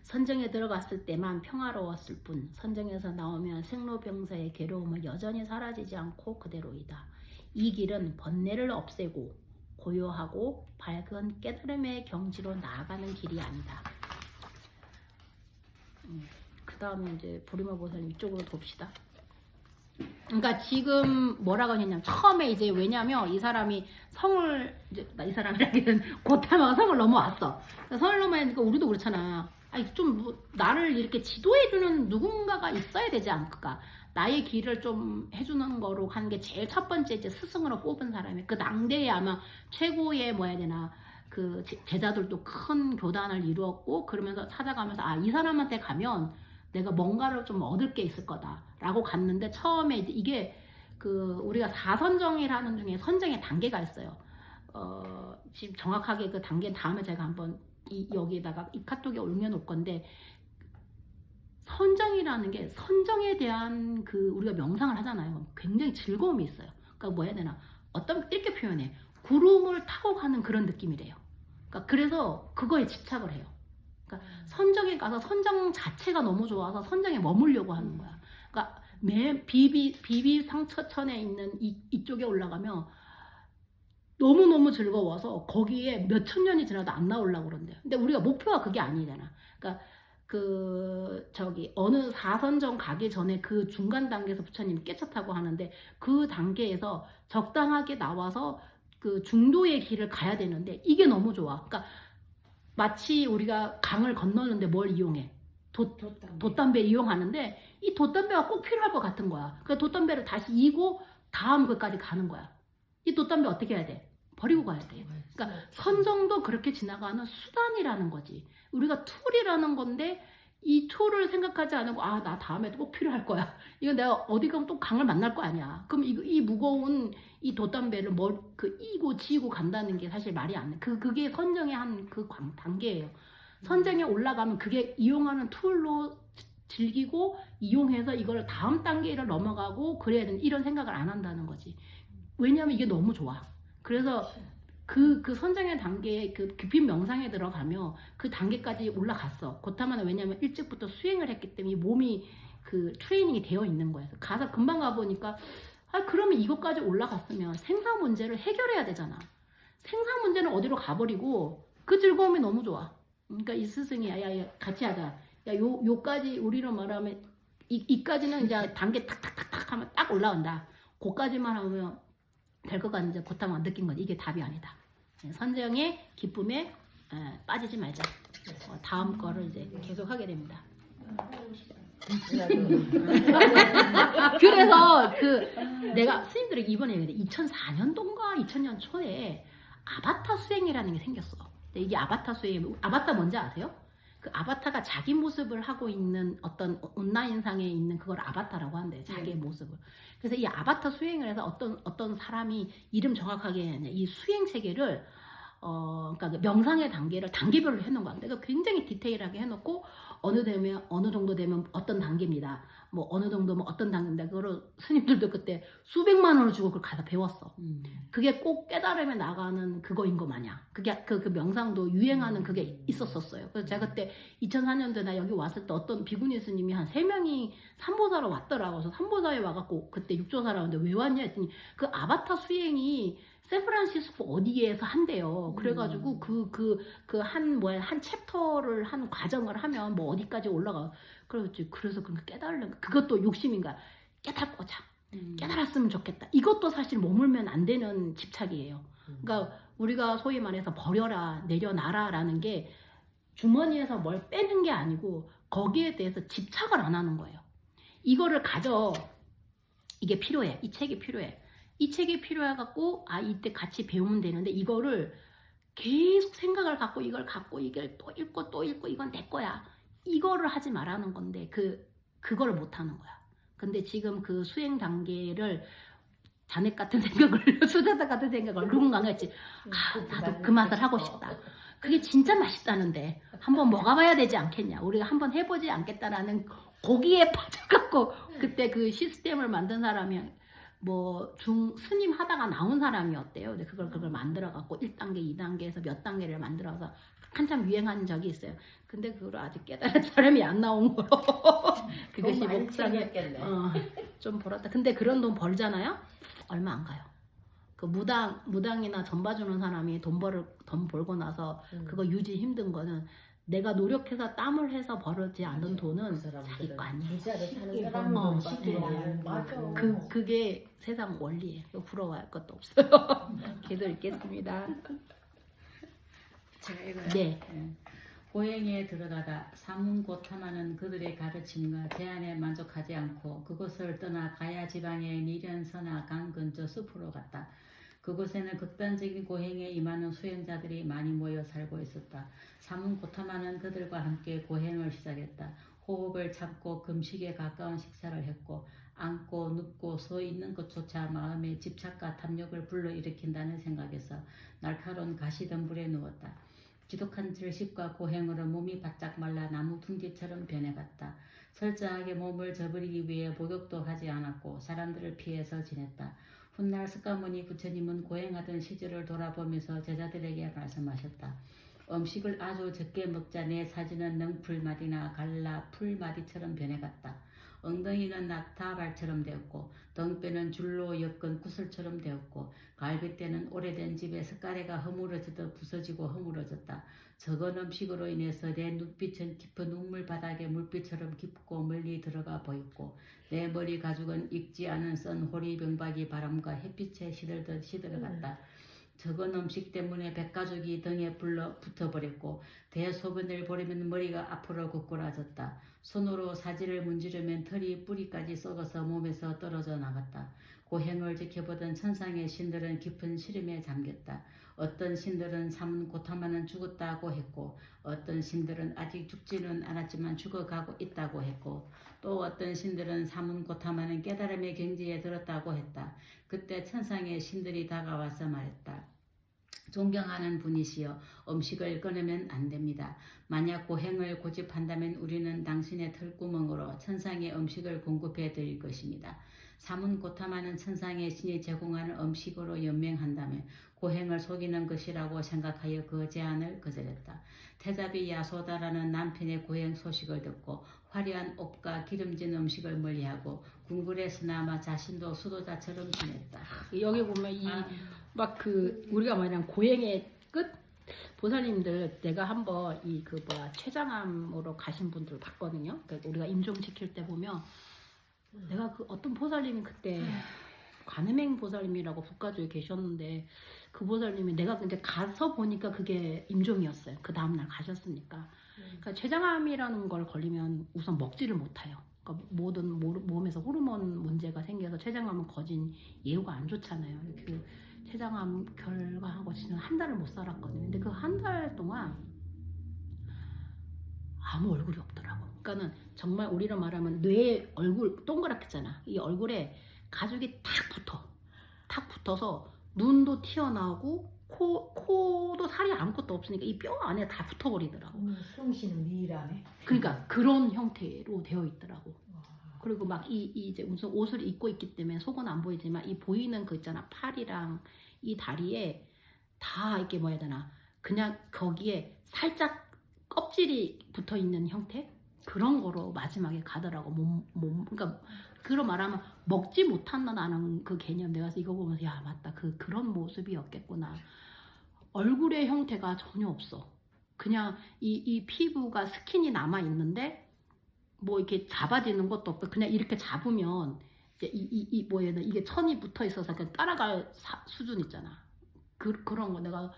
선정에 들어갔을 때만 평화로웠을 뿐 선정에서 나오면 생로병사의 괴로움은 여전히 사라지지 않고 그대로이다. 이 길은 번뇌를 없애고 고요하고 밝은 깨달음의 경지로 나아가는 길이 아니다. 그 다음에 이제 보리마 보살님 이쪽으로 봅시다. 그러니까 지금 뭐라고 했냐면 처음에 이제 왜냐면 이 사람이 성을 이제 이 사람이라기는 고타마가 성을 넘어왔어. 성을 넘어야니까 우리도 그렇잖아. 좀 나를 이렇게 지도해주는 누군가가 있어야 되지 않을까. 나의 길을 좀 해주는 거로 하는 게 제일 첫 번째 이제 스승으로 뽑은 사람이 그 당대에 아마 최고의 뭐 해야 되나 그 제자들도 큰 교단을 이루었고 그러면서 찾아가면서 이 사람한테 가면 내가 뭔가를 좀 얻을 게 있을 거다라고 갔는데 처음에 이게 그 우리가 사선정이라는 중에 선정의 단계가 있어요. 지금 정확하게 그 단계 다음에 제가 한번 여기다가 이 카톡에 올려놓을 건데 선정이라는 게 선정에 대한 그 우리가 명상을 하잖아요. 굉장히 즐거움이 있어요. 그러니까 뭐 해야 되나 이렇게 표현해. 구름을 타고 가는 그런 느낌이래요. 그러니까 그래서 그거에 집착을 해요. 그러니까 선정에 가서 선정 자체가 너무 좋아서 선정에 머물려고 하는 거야. 그러니까 비비 상처천에 있는 이쪽에 올라가면 너무너무 즐거워서 거기에 몇천 년이 지나도 안 나오려고 그런대요. 근데 우리가 목표가 그게 아니잖아. 그러니까 어느 사선정 가기 전에 그 중간 단계에서 부처님이 깨쳤다고 하는데 그 단계에서 적당하게 나와서 그 중도의 길을 가야 되는데 이게 너무 좋아. 그러니까 마치 우리가 강을 건너는데 뭘 이용해? 돛담배 이용하는데 이 돛담배가 꼭 필요할 것 같은 거야. 그 돛담배를 다시 이고 다음 것까지 가는 거야. 이 돛담배 어떻게 해야 돼? 버리고 가야 돼. 그러니까 선정도 그렇게 지나가는 수단이라는 거지. 우리가 툴이라는 건데 이 툴을 생각하지 않고 아, 나 다음에도 꼭 필요할 거야. 이거 내가 어디 가면 또 강을 만날 거 아니야. 그럼 이 무거운 이 돛담배를 이고 지고 간다는 게 사실 말이 안 돼. 그게 선정의 한 그 단계예요. 선정에 올라가면 그게 이용하는 툴로 즐기고 이용해서 이걸 다음 단계를 넘어가고 그래야 되는 이런 생각을 안 한다는 거지. 왜냐하면 이게 너무 좋아. 그래서 그 선정의 단계에 그 깊은 명상에 들어가면 그 단계까지 올라갔어. 그렇다면 왜냐면 일찍부터 수행을 했기 때문에 몸이 그 트레이닝이 되어 있는 거예요. 가서 금방 가보니까 아, 그러면 이것까지 올라갔으면 생사 문제를 해결해야 되잖아. 생사 문제는 어디로 가버리고 그 즐거움이 너무 좋아. 그러니까 이 스승이 야 같이 하자. 야 요까지 우리로 말하면 이까지는 이제 단계 탁탁탁탁 하면 딱 올라온다. 그까지만 하면 될 것 같은데 그렇다면 느낀 거지. 이게 답이 아니다. 선정의 기쁨에 빠지지 말자. 다음 거를 이제 계속 하게 됩니다. 그래서 내가 스님들에게 이번에 얘기했는데 2004년도인가 2000년 초에 아바타 수행이라는 게 생겼어. 근데 이게 아바타 수행, 아바타 뭔지 아세요? 그 아바타가 자기 모습을 하고 있는 어떤 온라인상에 있는 그걸 아바타라고 한대요. 자기의 모습을. 그래서 이 아바타 수행을 해서 어떤 사람이 이름 정확하게 이 수행 체계를 그러니까 그 명상의 단계를 단계별로 해놓은 거야. 그러니까 굉장히 디테일하게 해놓고 어느 정도 되면 어떤 단계입니다. 뭐 어느 정도면 어떤 단계입니다. 그거를 스님들도 그때 수백만 원을 주고 그걸 가서 배웠어. 그게 꼭 깨달음에 나가는 그거인 거 마냥. 그게 그 명상도 유행하는 그게 있었었어요. 그래서 제가 그때 2004년도에 나 여기 왔을 때 어떤 비구니 스님이 한 3명이 삼보사로 왔더라고. 그래서 삼보사에 와갖고 그때 육조사라 하는데 왜 왔냐 했더니 그 아바타 수행이 샌프란시스코 어디에서 한대요. 그래가지고 한 챕터를 한 과정을 하면 뭐 어디까지 올라가. 그래서 그런 거 깨달으려면 그것도 욕심인가. 깨닫고자. 깨달았으면 좋겠다. 이것도 사실 머물면 안 되는 집착이에요. 그러니까 우리가 소위 말해서 버려라, 내려놔라라는 게 주머니에서 뭘 빼는 게 아니고 거기에 대해서 집착을 안 하는 거예요. 이거를 가져. 이게 필요해. 이 책이 필요해. 이 책이 필요해갖고 이때 같이 배우면 되는데 이거를 계속 생각을 갖고 이걸 또 읽고 이건 내 거야. 이거를 하지 말라는 건데 그거를 못 하는 거야. 근데 지금 그 수행 단계를 자넷 같은 생각을 수자다 같은 생각을 누군가가 했지. 나도 그 맛을 하고 싶다. 그게 진짜 맛있다는데 한번 먹어봐야 되지 않겠냐. 우리가 한번 해보지 않겠다라는 거기에 빠져갖고 그때 그 시스템을 만든 사람이 스님 하다가 나온 사람이었대요. 근데 그걸 만들어갖고 1단계, 2단계에서 몇 단계를 만들어서 한참 유행한 적이 있어요. 근데 그걸 아직 깨달은 사람이 안 나온 거로. 그것이 목상에 좀 벌었다. 근데 그런 돈 벌잖아요? 얼마 안 가요. 그 무당이나 전 봐주는 사람이 돈 벌고 나서 그거 유지 힘든 거는 내가 노력해서 땀을 해서 벌지 않은 돈은 자기 거 아니에요. 부자를 사는 사람은 맞아. 그게 세상 원리예요. 부러워할 것도 없어요. 계속 읽겠습니다. 제가 이거요. 네. 고행에 들어가다 사문고탐하는 그들의 가르침과 제안에 만족하지 않고 그곳을 떠나 가야 지방의 미련서나 강 근처 숲으로 갔다. 그곳에는 극단적인 고행에 임하는 수행자들이 많이 모여 살고 있었다. 사문고탐하는 그들과 함께 고행을 시작했다. 호흡을 참고 금식에 가까운 식사를 했고 앉고 눕고 서 있는 것조차 마음의 집착과 탐욕을 불러일으킨다는 생각에서 날카로운 가시덤불에 누웠다. 지독한 질식과 고행으로 몸이 바짝 말라 나무 둥지처럼 변해갔다. 철저하게 몸을 저버리기 위해 목욕도 하지 않았고 사람들을 피해서 지냈다. 훗날 석가모니 부처님은 고행하던 시절을 돌아보면서 제자들에게 말씀하셨다. 음식을 아주 적게 먹자 내 사지는 능풀마디나 갈라 풀마디처럼 변해갔다. 엉덩이는 낙타발처럼 되었고 등뼈는 줄로 엮은 구슬처럼 되었고 갈비뼈는 오래된 집에 숟가래가 허물어지듯 부서지고 허물어졌다. 적은 음식으로 인해서 내 눈빛은 깊은 우물 바닥에 물빛처럼 깊고 멀리 들어가 보였고 내 머리 가죽은 익지 않은 썬 호리병박이 바람과 햇빛에 시들듯 시들어갔다. 적은 음식 때문에 백가죽이 등에 붙어버렸고 대소변을 보려면 머리가 앞으로 고꾸라졌다. 손으로 사지를 문지르면 털이 뿌리까지 썩어서 몸에서 떨어져 나갔다. 고행을 지켜보던 천상의 신들은 깊은 시름에 잠겼다. 어떤 신들은 삼은 고탐하는 죽었다고 했고, 어떤 신들은 아직 죽지는 않았지만 죽어가고 있다고 했고, 또 어떤 신들은 삼은 고탐하는 깨달음의 경지에 들었다고 했다. 그때 천상의 신들이 다가와서 말했다. 존경하는 분이시여, 음식을 꺼내면 안 됩니다. 만약 고행을 고집한다면 우리는 당신의 털구멍으로 천상의 음식을 공급해 드릴 것입니다. 삼은 고탐하는 천상의 신이 제공하는 음식으로 연명한다면 고행을 속이는 것이라고 생각하여 그 제안을 거절했다. 태자비 야소다라는 남편의 고행 소식을 듣고 화려한 옷과 기름진 음식을 멀리하고 궁궐에서나마 자신도 수도자처럼 지냈다. 여기 보면 이 막 그 우리가 말하는 고행의 끝 보살님들 내가 한번 이 그 뭐야 최장암으로 가신 분들 봤거든요. 그러니까 우리가 임종 지킬 때 보면 내가 그 어떤 보살님이 그때 관음행 보살님이라고 북가주에 계셨는데 그 보살님이 내가 근데 가서 보니까 그게 임종이었어요. 그 다음날 가셨으니까. 그러니까 췌장암이라는 걸 걸리면 우선 먹지를 못해요. 그러니까 모든 몸에서 호르몬 문제가 생겨서 췌장암은 거진 예후가 안 좋잖아요. 그 췌장암 결과하고 진짜 한 달을 못 살았거든요. 근데 그 한 달 동안 아무 얼굴이 없더라고. 그러니까는 정말 우리로 말하면 뇌 얼굴 동그랗겠잖아. 이 얼굴에 가죽이 탁 붙어서 눈도 튀어나오고 코도 살이 아무것도 없으니까 이 뼈 안에 다 붙어버리더라고. 숨쉬는 미라네. 그러니까 그런 형태로 되어 있더라고. 그리고 막 이제 무슨 옷을 입고 있기 때문에 속은 안 보이지만 이 보이는 그 있잖아 팔이랑 이 다리에 다 이렇게 뭐 해야 되나 그냥 거기에 살짝 껍질이 붙어 있는 형태 그런 거로 마지막에 가더라고. 그러니까 그런 말하면 먹지 못한다는 그 개념. 내가 이거 보면서 야 맞다 그런 모습이었겠구나. 얼굴의 형태가 전혀 없어. 그냥 이 피부가 스킨이 남아 있는데 뭐 이렇게 잡아지는 것도 없고 그냥 이렇게 잡으면 이제 이게 천이 붙어 있어서 그냥 따라갈 수준 있잖아. 그런 거 내가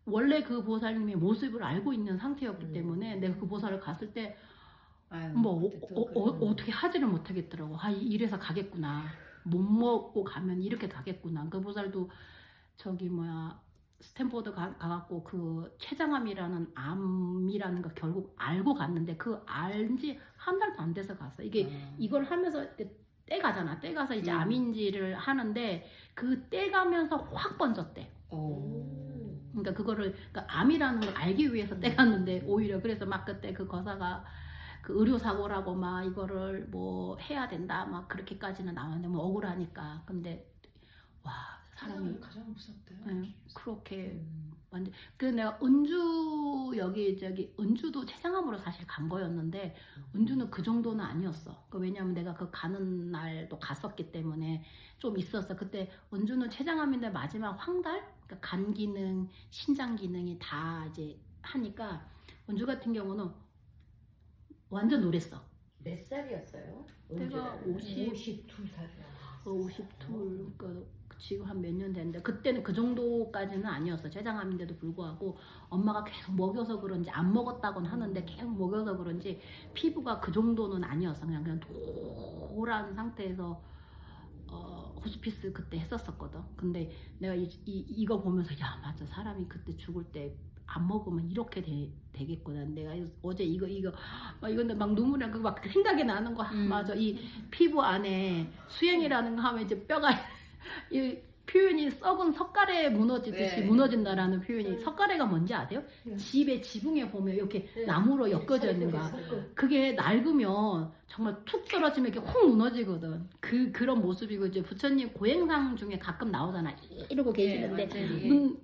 원래 그 보살님의 모습을 알고 있는 상태였기 때문에 내가 그 보살을 갔을 때 뭐 어떻게 하지를 못하겠더라고. 아 이래서 가겠구나. 못 먹고 가면 이렇게 가겠구나. 그 보살도 저기 뭐야 스탠포드 가갖고 그 췌장암이라는 암이라는 거 결국 알고 갔는데 그 알지 한 달도 안 돼서 갔어. 이게 이걸 하면서 때 가잖아. 때 가서 이제 암인지를 하는데 그 때 가면서 확 번졌대. 그러니까 그거를 그러니까 암이라는 걸 알기 위해서 때 갔는데 오히려 그래서 막 그때 그 거사가 그 의료사고라고 막 이거를 뭐 해야 된다 막 그렇게까지는 나왔는데 뭐 억울하니까. 근데 와 사람이 가장 무섭대요. 네, 그렇게 완전 그 내가 은주 여기 저기 은주도 췌장암으로 사실 간 거였는데 은주는 그 정도는 아니었어. 왜냐면 내가 그 가는 날도 갔었기 때문에 좀 있었어. 그때 은주는 췌장암인데 마지막 황달 그러니까 간 기능, 신장 기능이 다 이제 하니까 은주 같은 경우는 완전 노랬어. 몇 살이었어요? 내가 52살이야. 52, 그러니까 지금 한 몇 년 됐는데 그때는 그 정도까지는 아니었어. 췌장암인데도 불구하고 엄마가 계속 먹여서 그런지 안 먹었다고는 하는데 계속 먹여서 그런지 피부가 그 정도는 아니었어. 그냥 도란 상태에서 호스피스 그때 했었거든. 근데 내가 이거 보면서 야 맞아 사람이 그때 죽을 때 안 먹으면 이렇게 되겠구나. 내가 어제 이거 이건데 막 눈물이 막 생각이 나는 거야. 맞아 이 피부 안에 수행이라는 거 하면 이제 뼈가 이 표현이 썩은 석가래 무너지듯이 무너진다라는 표현이 석가래가 뭔지 아세요? 집에 지붕에 보면 이렇게 나무로 엮어져 있는 거야. 그게 낡으면 정말 툭 떨어지면 이렇게 확 무너지거든. 그런 모습이고 이제 부처님 고행상 중에 가끔 나오잖아. 이러고 계시는데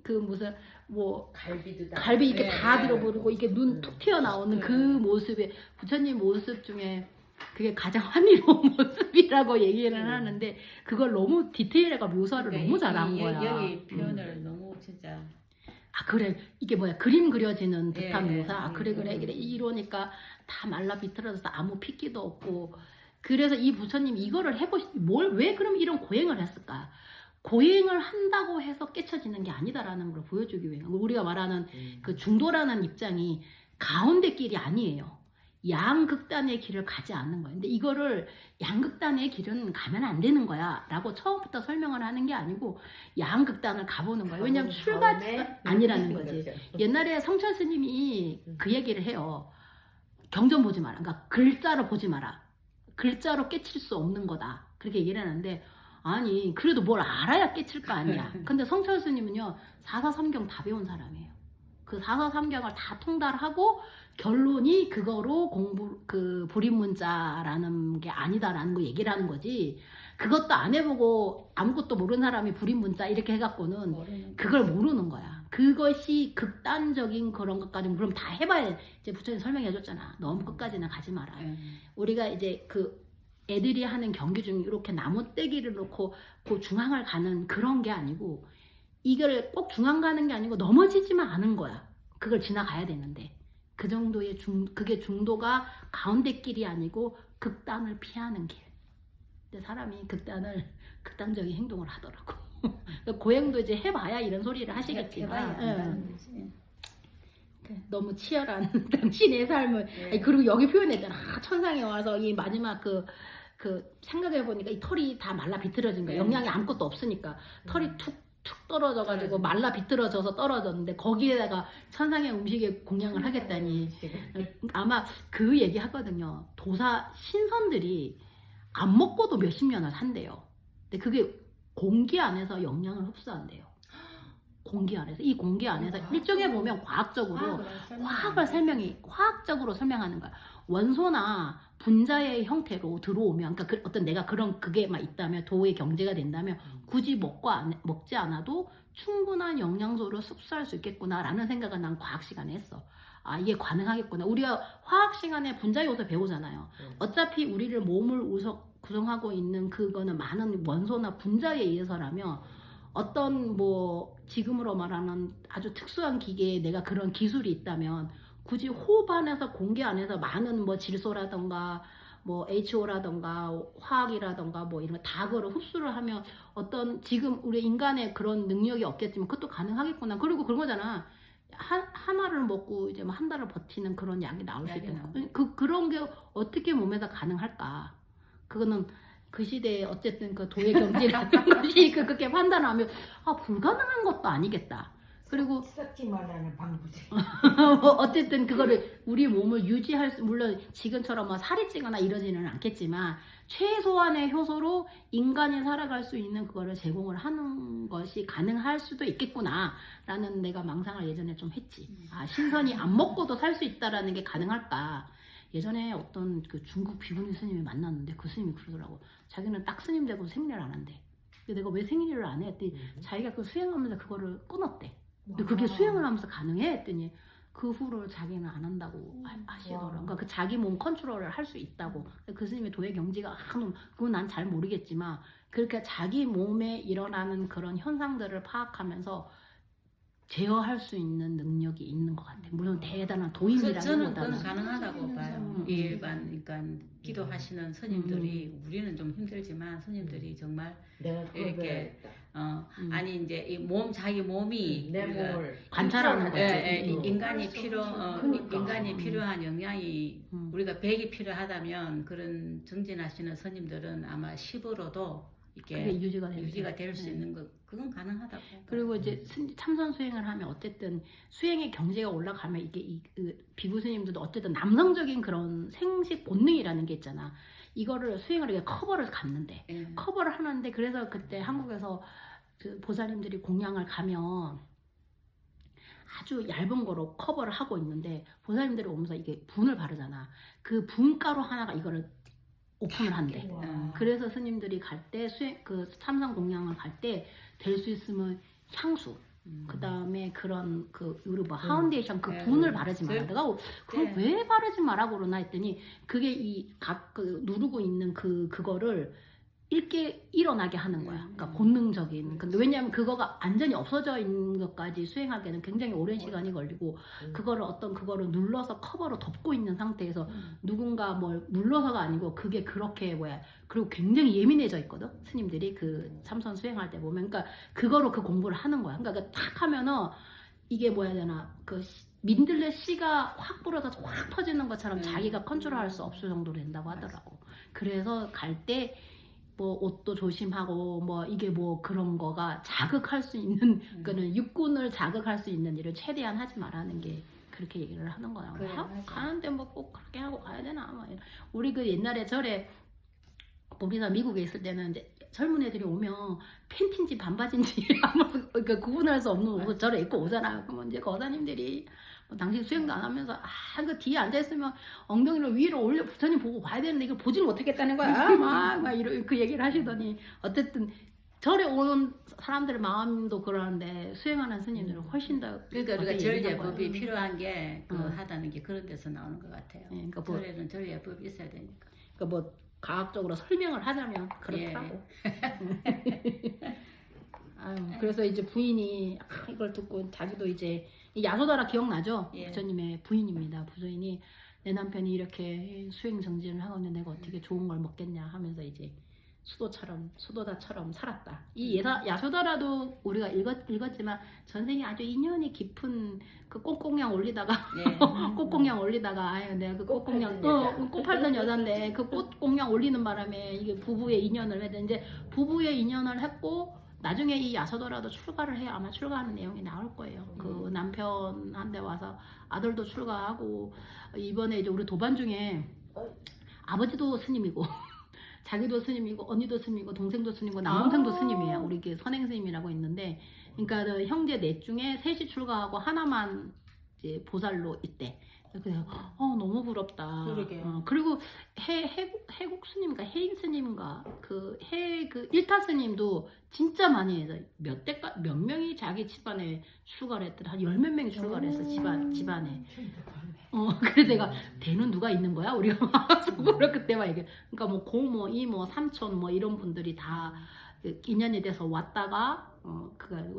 그 무슨 뭐 갈비 이렇게 다 들어버리고 이게 눈 툭 튀어나오는 그 모습이 부처님 모습 중에 그게 가장 환희로운 모습이라고 얘기를 하는데 그걸 너무 디테일하게 묘사를 너무 잘한 거야. 여기 표현을 너무 진짜 그래 이게 뭐야 그림 그려지는 듯한 예, 묘사. 그래 이러니까 다 말라 비틀어져서 아무 핏기도 없고 그래서 이 부처님 이거를 왜 그럼 이런 고행을 했을까? 고행을 한다고 해서 깨쳐지는 게 아니다라는 걸 보여주기 위해 우리가 말하는 그 중도라는 입장이 가운데 길이 아니에요. 양극단의 길을 가지 않는 거예요. 근데 이거를 양극단의 길은 가면 안 되는 거야 라고 처음부터 설명을 하는 게 아니고 양극단을 가보는 거예요. 왜냐하면 출발지가 아니라는 거지. 옛날에 성철 스님이 그 얘기를 해요. 경전 보지 마라. 그러니까 글자로 보지 마라. 글자로 깨칠 수 없는 거다. 그렇게 얘기를 하는데 아니 그래도 뭘 알아야 깨칠 거 아니야. 근데 성철 스님은요 443경 다 배운 사람이에요. 그 443경을 다 통달하고 결론이 그거로 그 불임문자라는 게 아니다라는 거 얘기를 하는 거지. 그것도 안 해보고 아무것도 모르는 사람이 불임문자 이렇게 해갖고는 그걸 모르는 거야. 그것이 극단적인 그런 것까지 그럼 다 해봐야 이제 부처님 설명해 줬잖아. 너무 끝까지는 가지 마라. 우리가 이제 그 애들이 하는 경기 중에 이렇게 나무떼기를 놓고 그 중앙을 가는 그런 게 아니고 이걸 꼭 중앙 가는 게 아니고 넘어지지만 않은 거야. 그걸 지나가야 되는데 그 정도의 그게 중도가 가운데 길이 아니고 극단을 피하는 길. 근데 사람이 극단적인 행동을 하더라고. 고행도 이제 해봐야 이런 소리를 하시겠지만 너무 치열한 당신의 삶을 아니, 그리고 여기 표현했잖아. 천상에 와서 이 마지막 그 생각해보니까 이 털이 다 말라 비틀어진 거야. 영양이 아무것도 없으니까 털이 툭 떨어져가지고 말라 비틀어져서 떨어졌는데 거기에다가 천상의 음식에 공양을 하겠다니 아마 그 얘기 하거든요. 도사 신선들이 안 먹고도 몇십 년을 산대요. 근데 그게 공기 안에서 영양을 흡수한대요. 공기 안에서 이 공기 안에서 일종의 보면 과학적으로 과학적으로 설명하는 거야. 원소나 분자의 형태로 들어오면 그러니까 어떤 내가 그런 그게 막 있다면 도의 경제가 된다면 굳이 먹지 않아도 충분한 영양소를 흡수할 수 있겠구나라는 생각을 난 과학 시간에 했어. 아 이게 가능하겠구나. 우리가 화학 시간에 분자 요소 배우잖아요. 어차피 우리를 몸을 구성하고 있는 그거는 많은 원소나 분자에 의해서라면 어떤 뭐 지금으로 말하는 아주 특수한 기계에 내가 그런 기술이 있다면 굳이 호흡 안에서 공기 안에서 많은 뭐 질소라던가 뭐 HO라던가 화학이라던가 뭐 이런 거 다 그걸 흡수를 하면 어떤 지금 우리 인간의 그런 능력이 없겠지만 그것도 가능하겠구나. 그리고 그런 거잖아. 하나를 먹고 이제 한 달을 버티는 그런 약이 나올 수 있다. 그런 게 어떻게 몸에서 가능할까? 그거는 그 시대에 어쨌든 그 도의 경지라는 것이 그렇게 판단하면 불가능한 것도 아니겠다. 그리고 썩지 말라는 방부제. 어쨌든 그거를 우리 몸을 유지할 수 물론 지금처럼 뭐 살이 찌거나 이러지는 않겠지만 최소한의 효소로 인간이 살아갈 수 있는 그거를 제공을 하는 것이 가능할 수도 있겠구나라는 내가 망상을 예전에 좀 했지. 신선이 안 먹고도 살 수 있다라는 게 가능할까? 예전에 어떤 그 중국 비구니 스님이 만났는데 그 스님이 그러더라고. 자기는 딱 스님 되고 생리를 안 한대. 근데 내가 왜 생리를 안 해? 했더니 자기가 그 수행하면서 그거를 끊었대. 근데 그게 수행을 하면서 가능해? 했더니 그 후로 자기는 안 한다고 하시더라고. 그러니까 그 자기 몸 컨트롤을 할 수 있다고. 그 스님의 도의 경지가 그건 난 잘 모르겠지만 그렇게 자기 몸에 일어나는 그런 현상들을 파악하면서 제어할 수 있는 능력이 있는 것 같아요. 물론 대단한 저는 도인이라기보다는 그건 가능하다고 봐요. 일반 그러니까 기도하시는 스님들이 우리는 좀 힘들지만 스님들이 정말 내가 이렇게 아니 이제 이 자기 몸이 내 우리가 몸을 관찰하는 거지. 인간이 그러니까. 인간이 필요한 영양이 우리가 100이 필요하다면 그런 정진하시는 스님들은 아마 10으로도 그게 이렇게 유지가 될 수 있는 것 그건 가능하다고. 그리고 이제 참선 수행을 하면 어쨌든 수행의 경지가 올라가면 이게 비구 스님들도 어쨌든 남성적인 그런 생식 본능이라는 게 있잖아. 이거를 수행을 이렇게 커버를 갖는데 커버를 하는데 그래서 그때 한국에서 그 보살님들이 공양을 가면 아주 얇은 거로 커버를 하고 있는데 보살님들이 오면서 이게 분을 바르잖아. 그 분가루 하나가 이거를 오픈을 한대. 그래서 스님들이 갈 때 그 참선 공양을 갈 때 될 수 있으면 향수, 그 다음에 그런 우리 뭐 하운데이션 그 분을 바르지 말라. 내가 그걸 왜 바르지 말라고 그러나 했더니 그게 누르고 있는 그거를 일어나게 하는 거야. 그러니까 본능적인. 근데 왜냐하면 그거가 완전히 없어져 있는 것까지 수행하기에는 굉장히 오랜 시간이 걸리고 그거를 눌러서 커버로 덮고 있는 상태에서 누군가 뭘 눌러서가 아니고 그게 그렇게 그리고 굉장히 예민해져 있거든. 스님들이 그 참선 수행할 때 보면 그러니까 그거로 그 공부를 하는 거야. 그러니까 탁 하면은 이게 뭐야 되나 민들레 씨가 확 불어서 확 퍼지는 것처럼 네. 자기가 컨트롤할 수 없을 정도로 된다고 하더라고. 그래서 갈 때 뭐 옷도 조심하고 뭐 이게 뭐 그런 거가 자극할 수 있는 그는 육군을 자극할 수 있는 일을 최대한 하지 말라는 게 그렇게 얘기를 하는 거야. 그래, 맞아. 가는데 뭐 꼭 그렇게 하고 가야 되나? 뭐 우리 그 옛날에 절에 보기사 미국에 있을 때는 이제 젊은 애들이 오면 팬티인지 반바지인지 아무 그러니까 구분할 수 없는 옷을 절에 입고 오잖아요. 그러면 이제 거사님들이 뭐 당신 수행도 안 하면서 그 뒤에 앉아 있으면 엉덩이를 위로 올려 부처님 보고 봐야 되는데 이걸 보지를 못하겠다는 거야. 막 이런 그 얘기를 하시더니 어쨌든 절에 오는 사람들의 마음도 그러는데 수행하는 스님들은 훨씬 더 그러니까 우리가 어떻게 얘기한 거야. 절예법이 필요한 게 그 응. 하다는 게 그런 데서 나오는 것 같아요. 예, 그러니까 뭐, 절에는 절예법이 있어야 되니까. 그러니까 뭐 과학적으로 설명을 하자면 그렇더라고. 아유, 그래서 이제 부인이 이걸 듣고 자기도 이제 이 야소다라 기억나죠? 예. 부처님의 부인입니다. 부처님이 내 남편이 이렇게 수행 정진을 하고 있는데 내가 어떻게 좋은 걸 먹겠냐 하면서 이제 수도다처럼 살았다. 이 야소다라도 우리가 읽었지만 전생에 아주 인연이 깊은 그 꽃공양 올리다가 예. 꽃공양 올리다가 아유 내가 그 꽃공양 꽃 팔던 여잔데 그 꽃공양 올리는 바람에 이게 부부의 인연을 했는데 이제 부부의 인연을 했고 나중에 이 야소도라도 출가를 해야 아마 출가하는 내용이 나올 거예요. 그 남편한테 와서 아들도 출가하고 이번에 이제 우리 도반 중에 아버지도 스님이고 자기도 스님이고 언니도 스님이고 동생도 스님이고 남동생도 스님이에요. 우리 그 선행 스님이라고 있는데 그러니까 그 형제 넷 중에 셋이 출가하고 하나만 이제 보살로 있대. 그래서 너무 부럽다. 그러게. 그리고 해국 스님인가 해인 스님인가 그 일타 스님도 진짜 많이 해서 몇 명이 자기 집안에 출가를 했더라. 한 10몇 명이 출가를 했어. 집안에. 그래서 내가 대는 누가 있는 거야? 우리가 속으로 그때 막 얘기해. 그러니까 뭐 고모, 이모, 삼촌 뭐 이런 분들이 다 인연이 돼서 왔다가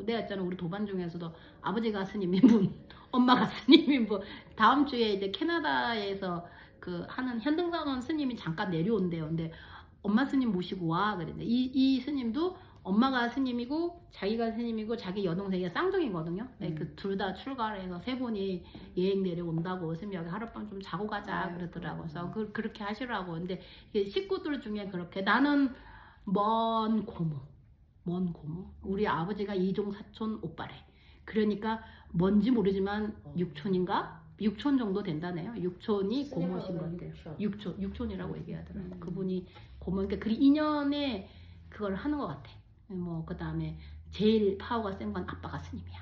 내가 있잖아 우리 도반 중에서도 아버지가 스님인 분, 엄마가 스님인 분. 다음 주에 이제 캐나다에서 그 하는 현등사원 스님이 잠깐 내려온대요. 근데 엄마 스님 모시고 와 그랬는데 이 스님도 엄마가 스님이고 자기가 스님이고 자기 여동생이 쌍둥이거든요. 그 둘 다 출가를 해서 세 분이 여행 내려온다고 스님 여기 하룻밤 좀 자고 가자 그러더라고. 그래서 그렇게 하시라고. 근데 식구들 중에 그렇게 나는 먼 고모 우리 아버지가 이종 사촌 오빠래. 그러니까 뭔지 모르지만 6촌인가 6촌 정도 된다네요. 6촌이 고모신 것 같아요. 6촌이라고 얘기하더라고요. 그분이 고모. 그러니까 그 인연에 그걸 하는 것 같아. 뭐 그 다음에 제일 파워가 센 건 아빠가 스님이야.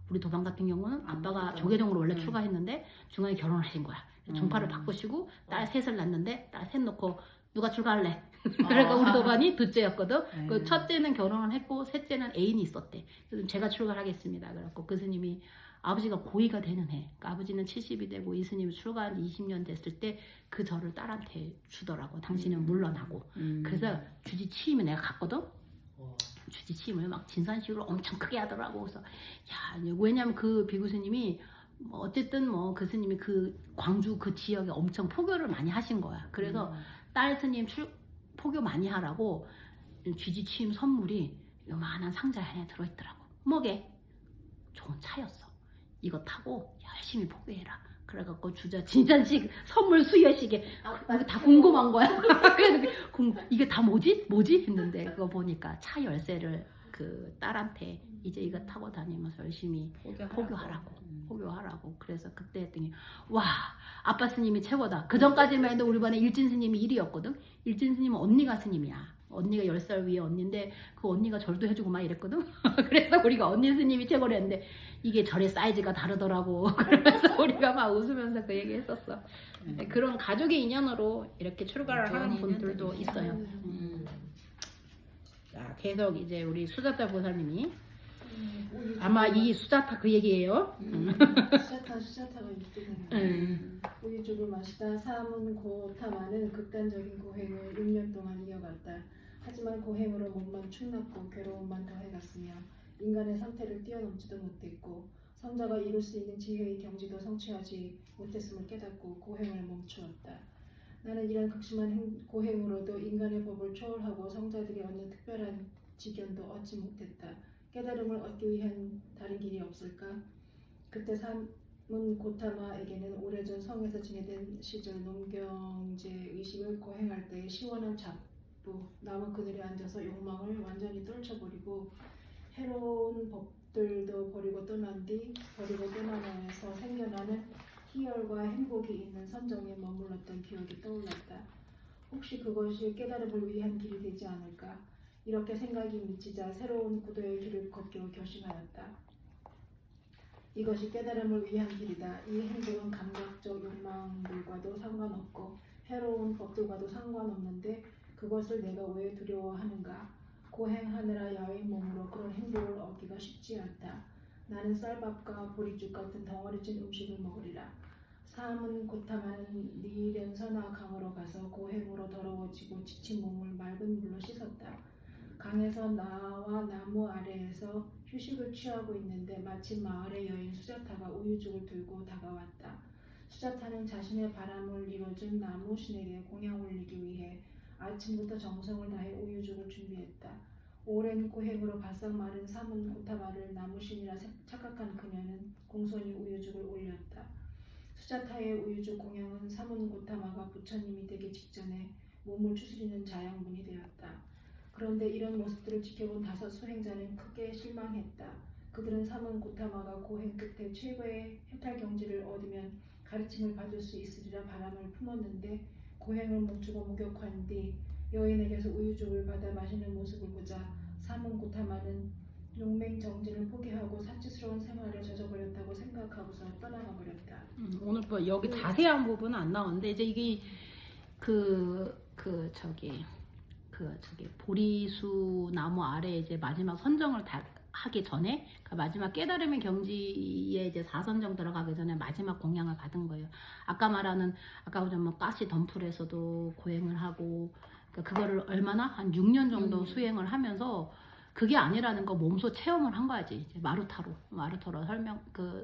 우리 도방 같은 경우는 아빠가 조계종으로 원래 출가했는데 중간에 결혼을 하신 거야. 종파를 바꾸시고 딸 셋을 낳는데 딸 셋 놓고 누가 출가할래? 그러니까 우리 도반이 둘째였거든. 그 첫째는 결혼을 했고 셋째는 애인이 있었대. 그래서 제가 출가하겠습니다. 그래갖고 그 스님이 아버지가 고위가 되는 해. 그러니까 아버지는 70이 되고 이 스님이 출가한 지 20년 됐을 때 그 절을 딸한테 주더라고. 당신은 물러나고. 그래서 주지 취임에 내가 갔거든. 주지 취임을 막 진산식으로 엄청 크게 하더라고. 그래서 왜냐면 그 비구 스님이 어쨌든 뭐 그 스님이 그 광주 그 지역에 엄청 포교를 많이 하신 거야. 그래서 딸 스님 포교 많이 하라고 쥐지 취임 선물이 요만한 상자에 하나 들어있더라고. 뭐게? 좋은 차였어. 이거 타고 열심히 포교해라. 그래갖고 주자 진짠식 선물 수여식에 이거 다 궁금한 거야. 그래서 이게 다 뭐지 했는데 그거 보니까 차 열쇠를 그 딸한테 이제 이거 타고 다니면서 열심히 포교하라고. 그래서 그때 했더니 와 아빠 스님이 최고다. 그 전까지만 해도 우리 반에 일진 스님이 1위였거든. 일진 스님은 언니가 스님이야. 언니가 10살 위에 언니인데 그 언니가 절도 해주고 막 이랬거든. 그래서 우리가 언니 스님이 최고로 했는데 이게 절의 사이즈가 다르더라고. 그러면서 우리가 막 웃으면서 그 얘기 했었어. 그런 가족의 인연으로 이렇게 출가를 하는 분들도 있어요. 자, 계속 이제 우리 수자타 보살님이 아마 이 수자타 그 얘기예요. 수자타가 있거든요. 우유죽을 마시다 사문 고타마는 극단적인 고행을 6년 동안 이어갔다. 하지만 고행으로 몸만 축났고 괴로움만 더해갔으며 인간의 상태를 뛰어넘지도 못했고 성자가 이룰 수 있는 지혜의 경지도 성취하지 못했음을 깨닫고 고행을 멈추었다. 나는 이런 극심한 고행으로도 인간의 법을 초월하고 성자들이 얻는 특별한 지견도 얻지 못했다. 깨달음을 얻기 위한 다른 길이 없을까? 그때 고타마에게는 오래전 성에서 지내던 시절 농경제 의식을 거행할 때 시원한 잡부 나무 그늘에 앉아서 욕망을 완전히 떨쳐버리고 해로운 법들도 버리고 떠난 안에서 생겨나는 희열과 행복이 있는 선정에 머물렀던 기억이 떠올랐다. 혹시 그것이 깨달음을 위한 길이 되지 않을까? 이렇게 생각이 미치자 새로운 구도의 길을 걷기로 결심하였다. 이것이 깨달음을 위한 길이다. 이 행동은 감각적 욕망들과도 상관없고 해로운 법들과도 상관없는데 그것을 내가 왜 두려워하는가? 고행하느라 야윈 몸으로 그런 행복을 얻기가 쉽지 않다. 나는 쌀밥과 보리죽 같은 덩어리진 음식을 먹으리라. 사함은 고타마는 니련서나 강으로 가서 고행으로 더러워지고 지친 몸을 맑은 물로 씻었다. 강에서 나와 나무 아래에서 휴식을 취하고 있는데 마침 마을의 여인 수자타가 우유죽을 들고 다가왔다. 수자타는 자신의 바람을 이뤄준 나무 신에게 공양 올리기 위해 아침부터 정성을 다해 우유죽을 준비했다. 오랜 고행으로 바싹 마른 사문 고타마를 나무신이라 착각한 그녀는 공손히 우유죽을 올렸다. 수자타의 우유죽 공양은 사문 고타마가 부처님이 되기 직전에 몸을 추스리는 자양분이 되었다. 그런데 이런 모습들을 지켜본 5 수행자는 크게 실망했다. 그들은 사문 고타마가 고행 끝에 최고의 해탈 경지를 얻으면 가르침을 받을 수 있으리라 바람을 품었는데 고행을 멈추고 목욕한 뒤 여인에게서 우유죽을 받아 마시는 모습을 보자 사문 고타마는 용맹정진을 포기하고 사치스러운 생활에 젖어버렸다고 생각하고서 떠나가 버렸다. 오늘 뭐 여기 자세한 부분은 안 나오는데 이제 이게 저기 보리수 나무 아래 이제 마지막 선정을 다 하기 전에 그 마지막 깨달음의 경지에 이제 4선정 들어가기 전에 마지막 공양을 받은 거예요. 아까 보자면 가시 덤풀에서도 고행을 하고 그거를 얼마나 한 6년 정도 수행을 하면서 그게 아니라는 거 몸소 체험을 한 거야지. 이제 마루타로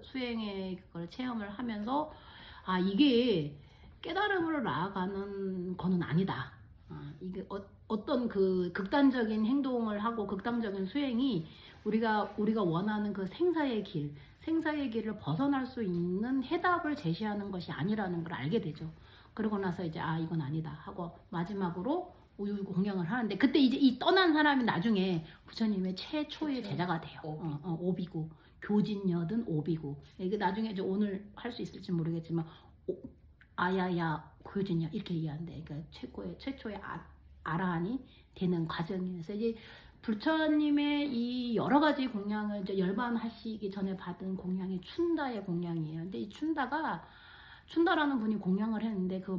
수행의 그걸 체험을 하면서 아 이게 깨달음으로 나아가는 거는 아니다. 이게 어떤 그 극단적인 행동을 하고 극단적인 수행이 우리가 원하는 그 생사의 길을 벗어날 수 있는 해답을 제시하는 것이 아니라는 걸 알게 되죠. 그러고 나서 이제 이건 아니다 하고 마지막으로 우유 공양을 하는데 그때 이제 이 떠난 사람이 나중에 부처님의 최초의 제자가 돼요. 오비구 교진여든 오비구. 이게 나중에 이제 오늘 할 수 있을지 모르겠지만 아야야 교진여 이렇게 얘기하는데 그러니까 최초의 아라한이 되는 과정이어서 이제 부처님의 이 여러 가지 공양을 이제 열반하시기 전에 받은 공양이 춘다의 공양이에요. 근데 이 춘다라는 분이 공양을 했는데 그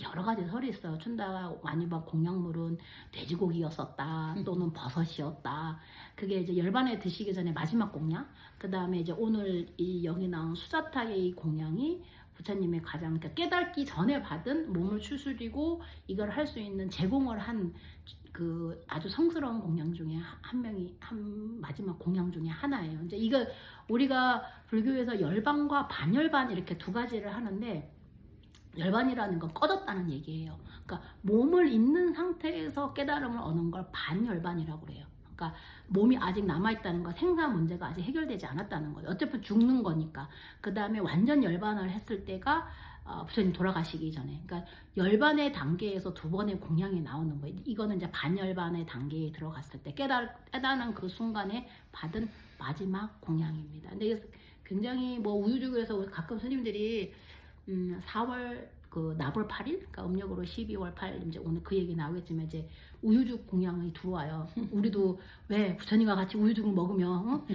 여러 가지 설이 있어요. 춘다가 많이 공양물은 돼지고기였었다 또는 버섯이었다. 그게 이제 열반에 드시기 전에 마지막 공양. 그 다음에 이제 오늘 이 여기 나온 수자타의 이 공양이 부처님의 가장 깨닫기 전에 받은 몸을 추스리고 이걸 할 수 있는 제공을 한 그 아주 성스러운 공양 중에 한 마지막 공양 중에 하나예요. 이제 이거 우리가 불교에서 열반과 반열반 이렇게 2가지를 하는데 열반이라는 건 꺼졌다는 얘기예요. 그러니까 몸을 있는 상태에서 깨달음을 얻는 걸 반열반이라고 그래요. 그러니까 몸이 아직 남아있다는 거 생사 문제가 아직 해결되지 않았다는 거예요. 어차피 죽는 거니까. 그 다음에 완전 열반을 했을 때가 부처님 돌아가시기 전에 그러니까 열반의 단계에서 2번의 공양이 나오는 거예요. 이거는 이제 반열반의 단계에 들어갔을 때 깨닫는 그 순간에 받은 마지막 공양입니다. 근데 굉장히 우유죽에서 가끔 스님들이 4월 그 나벌 8일, 그러니까 음력으로 12월 8일 이제 오늘 그 얘기 나오겠지만 이제 우유죽 공양이 들어와요. 우리도 왜 부처님과 같이 우유죽을 먹으면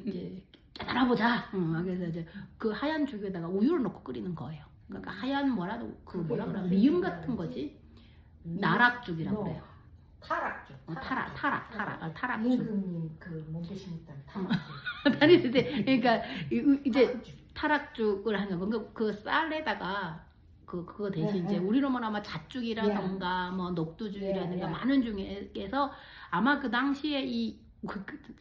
이제 깨달아보자. 그래서 이제 그 하얀 죽에다가 우유를 넣고 끓이는 거예요. 그러니까 하얀 뭐라 그러나 미음 같은 거지. 나락죽이라고 그래요. 타락죽. 타락죽. 임금님 그 몸부심있던 타락죽. 그러니까 이제 타락죽을 하는 거. 그러니까 그 쌀에다가 그거 대신 이제 우리로 말하면 잣죽이라던가 녹두죽이라든가 많은 중에서 아마 그 당시에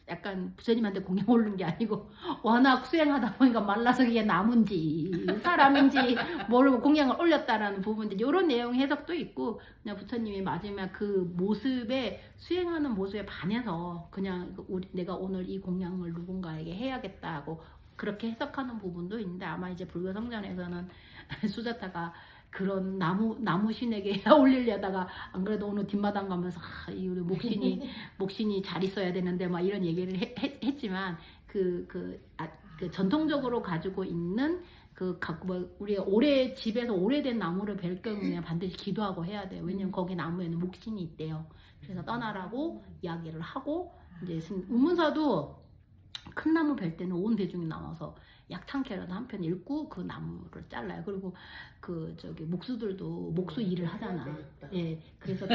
약간 부처님한테 공양 오른 게 아니고 워낙 수행하다 보니까 말라서 이게 나무인지 사람인지 모르고 공양을 올렸다라는 부분들 이런 내용 해석도 있고 그냥 부처님이 마지막 그 모습에 수행하는 모습에 반해서 그냥 내가 오늘 이 공양을 누군가에게 해야겠다 하고 그렇게 해석하는 부분도 있는데 아마 이제 불교 성전에서는 수자타가 그런 나무 신에게 올리려다가 안 그래도 오늘 뒷마당 가면서 이 우리 목신이 잘 있어야 되는데 막 이런 얘기를 했지만 그 전통적으로 가지고 있는 우리 집에서 오래된 나무를 뵐 경우에는 반드시 기도하고 해야 돼요. 왜냐면 거기 나무에는 목신이 있대요. 그래서 떠나라고 이야기를 하고 이제 우문사도 큰 나무 뵐 때는 온 대중이 나와서 약창캐라도 한 편 읽고 그 나무를 잘라요. 그리고 목수들도 목수 일을 하잖아. 예, 그래서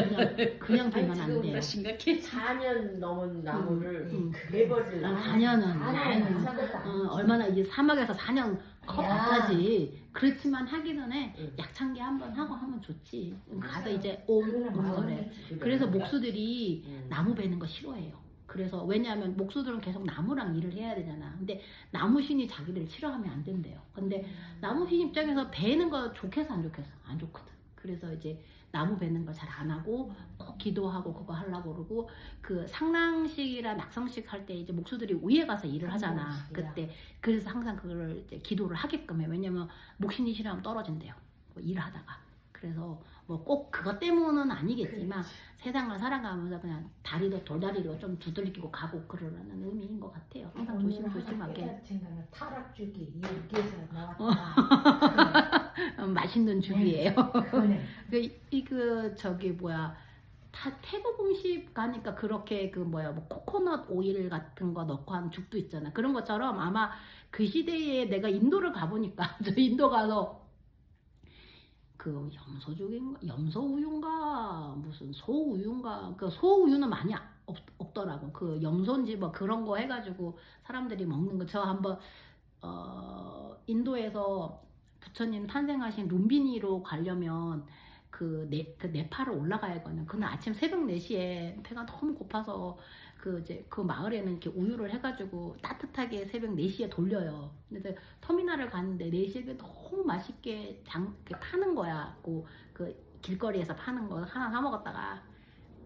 그냥 되면 안 돼요. 심각해. 4년 넘은 나무를 매버를 4년은 얼마나 이제 사막에서 4년 커봤다지. 그렇지만 하기 전에 약창기 한번 하고 하면 좋지. 가서 이제 그래. 그래서 목수들이 나무 베는 거 싫어해요. 그래서 왜냐하면 목수들은 계속 나무랑 일을 해야 되잖아. 근데 나무신이 자기들 싫어하면 안 된대요. 근데 나무신 입장에서 베는 거 좋겠어 안 좋겠어? 안 좋거든. 그래서 이제 나무 베는 걸 잘 안 하고 꼭 기도하고 그거 하려고 그러고 그 상랑식이라 낙성식 할 때 이제 목수들이 위에 가서 일을 하잖아. 그때 그래서 항상 그걸 이제 기도를 하게끔 해. 왜냐면 목신이 싫어하면 떨어진대요. 뭐 일하다가. 그래서 뭐 꼭 그것 때문은 아니겠지만 세상을 살아가면서 그냥 돌다리로 좀 두들기고 가고 그러라는 의미인 것 같아요. 항상 조심조심하게. 타락주기 여기에서 나왔다. 맛있는 죽이에요. 그거네. 태국 음식 가니까 그렇게 뭐 코코넛 오일 같은 거 넣고 한 죽도 있잖아. 그런 것처럼 아마 그 시대에 내가 인도를 가보니까 저 인도 가서 그 염소우유인가 무슨 소우유인가 그 소우유는 많이 없더라고. 그 염소인지 뭐 그런 거 해가지고 사람들이 먹는 거. 저 한번 인도에서 부처님 탄생하신 룸비니로 가려면 그 네팔을 올라가야 하거든요. 그날 아침 새벽 4시에 배가 너무 고파서 그 마을에는 이렇게 우유를 해가지고 따뜻하게 새벽 4시에 돌려요. 근데 터미널을 갔는데 4시에 너무 맛있게 파는 거야. 그 길거리에서 파는 거 하나 사 먹었다가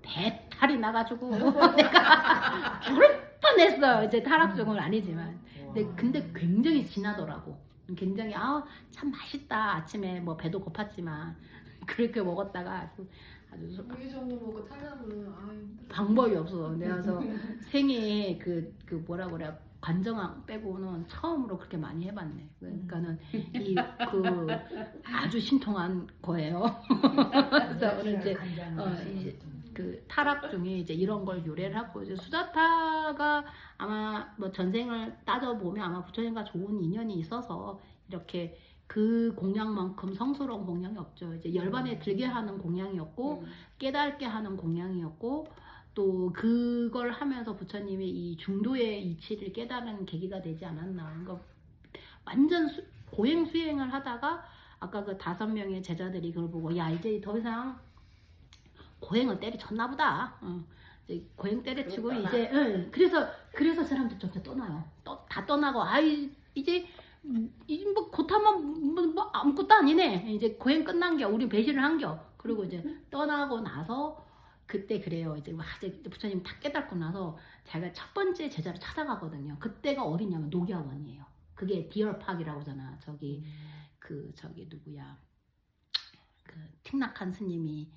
배탈이 나가지고 내가 죽을 뻔했어요. 이제 타락증은 아니지만. 근데 굉장히 진하더라고. 굉장히 참 맛있다. 아침에 뭐 배도 고팠지만 그렇게 먹었다가 아주 우유 정도 먹고 탈라면 방법이 없어. 내가 생애 뭐라 그래 관정왕 빼고는 처음으로 그렇게 많이 해봤네. 그러니까는 아주 신통한 거예요. 그래서 오늘 이제 그 타락 중에 이제 이런 걸 요래를 하고 이제 수자타가 아마 뭐 전생을 따져보면 아마 부처님과 좋은 인연이 있어서 이렇게 그 공양만큼 성스러운 공양이 없죠. 이제 열반에 들게 하는 공양이었고 깨닫게 하는 공양이었고 또 그걸 하면서 부처님이 이 중도의 이치를 깨달은 계기가 되지 않았나. 그러니까 완전 고행 수행을 하다가 아까 그 5명의 제자들이 그걸 보고 야 이제 더 이상 고행을 때려쳤나 보다. 이제 고행 때려치고 이제 그래서 사람들 점점 떠나요. 다 떠나고 이제 뭐 곧하면 뭐 아무것도 아니네. 이제 고행 끝난겨. 우리 배신을 한겨. 그리고 이제 떠나고 나서 그때 그래요. 이제 부처님 다 깨닫고 나서 자기가 첫 번째 제자를 찾아가거든요. 그때가 어디냐면 녹야원이에요. 그게 디얼팍이라고 하잖아. 누구야? 그 틱낙한 스님이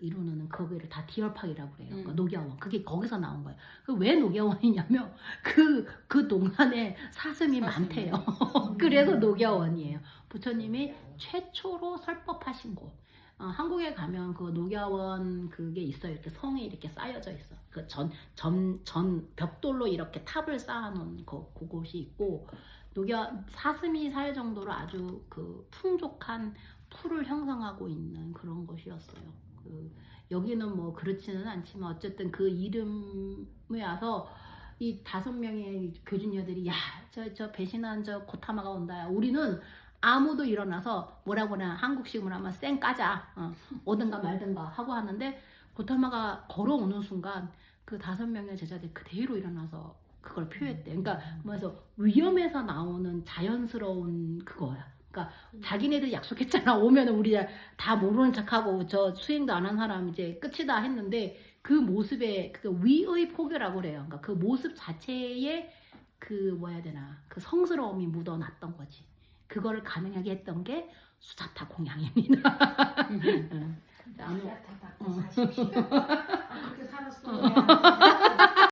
이루는 거기를 다 디얼팍이라고 그래요. 그러니까 녹야원. 그게 거기서 나온 거예요. 왜 녹야원이냐면 그 동안에 사슴이 많대요. 그래서 녹야원이에요. 부처님이 최초로 설법하신 곳. 한국에 가면 그 녹야원 그게 있어요. 이렇게 성이 이렇게 쌓여져 있어. 그 전 벽돌로 이렇게 탑을 쌓아놓은 그곳이 있고 사슴이 살 정도로 아주 그 풍족한 풀을 형성하고 있는 그런 곳이었어요. 여기는 뭐 그렇지는 않지만 어쨌든 그 이름에 와서 이 5명의 교진녀들이 저 배신한 저 고타마가 온다. 우리는 아무도 일어나서 뭐라고나 한국식으로 하면 쌩 까자. 오든가 말든가 하고 하는데 고타마가 걸어오는 순간 그 5명의 제자들이 그대로 일어나서 그걸 표했대. 그러니까 그래서 위험에서 나오는 자연스러운 그거야. 그러니까 자기네들이 약속했잖아. 오면은 우리 다 모르는 척하고 저 수행도 안 한 사람 이제 끝이다 했는데 그 모습에 그 위의 포교라고 그래요. 그러니까 그 모습 자체에 그 뭐야 되나 그 성스러움이 묻어났던 거지. 그거를 가능하게 했던 게 수자타 공양입니다. 응. 아무 야타 받고 사십시오. 그렇게 살았어.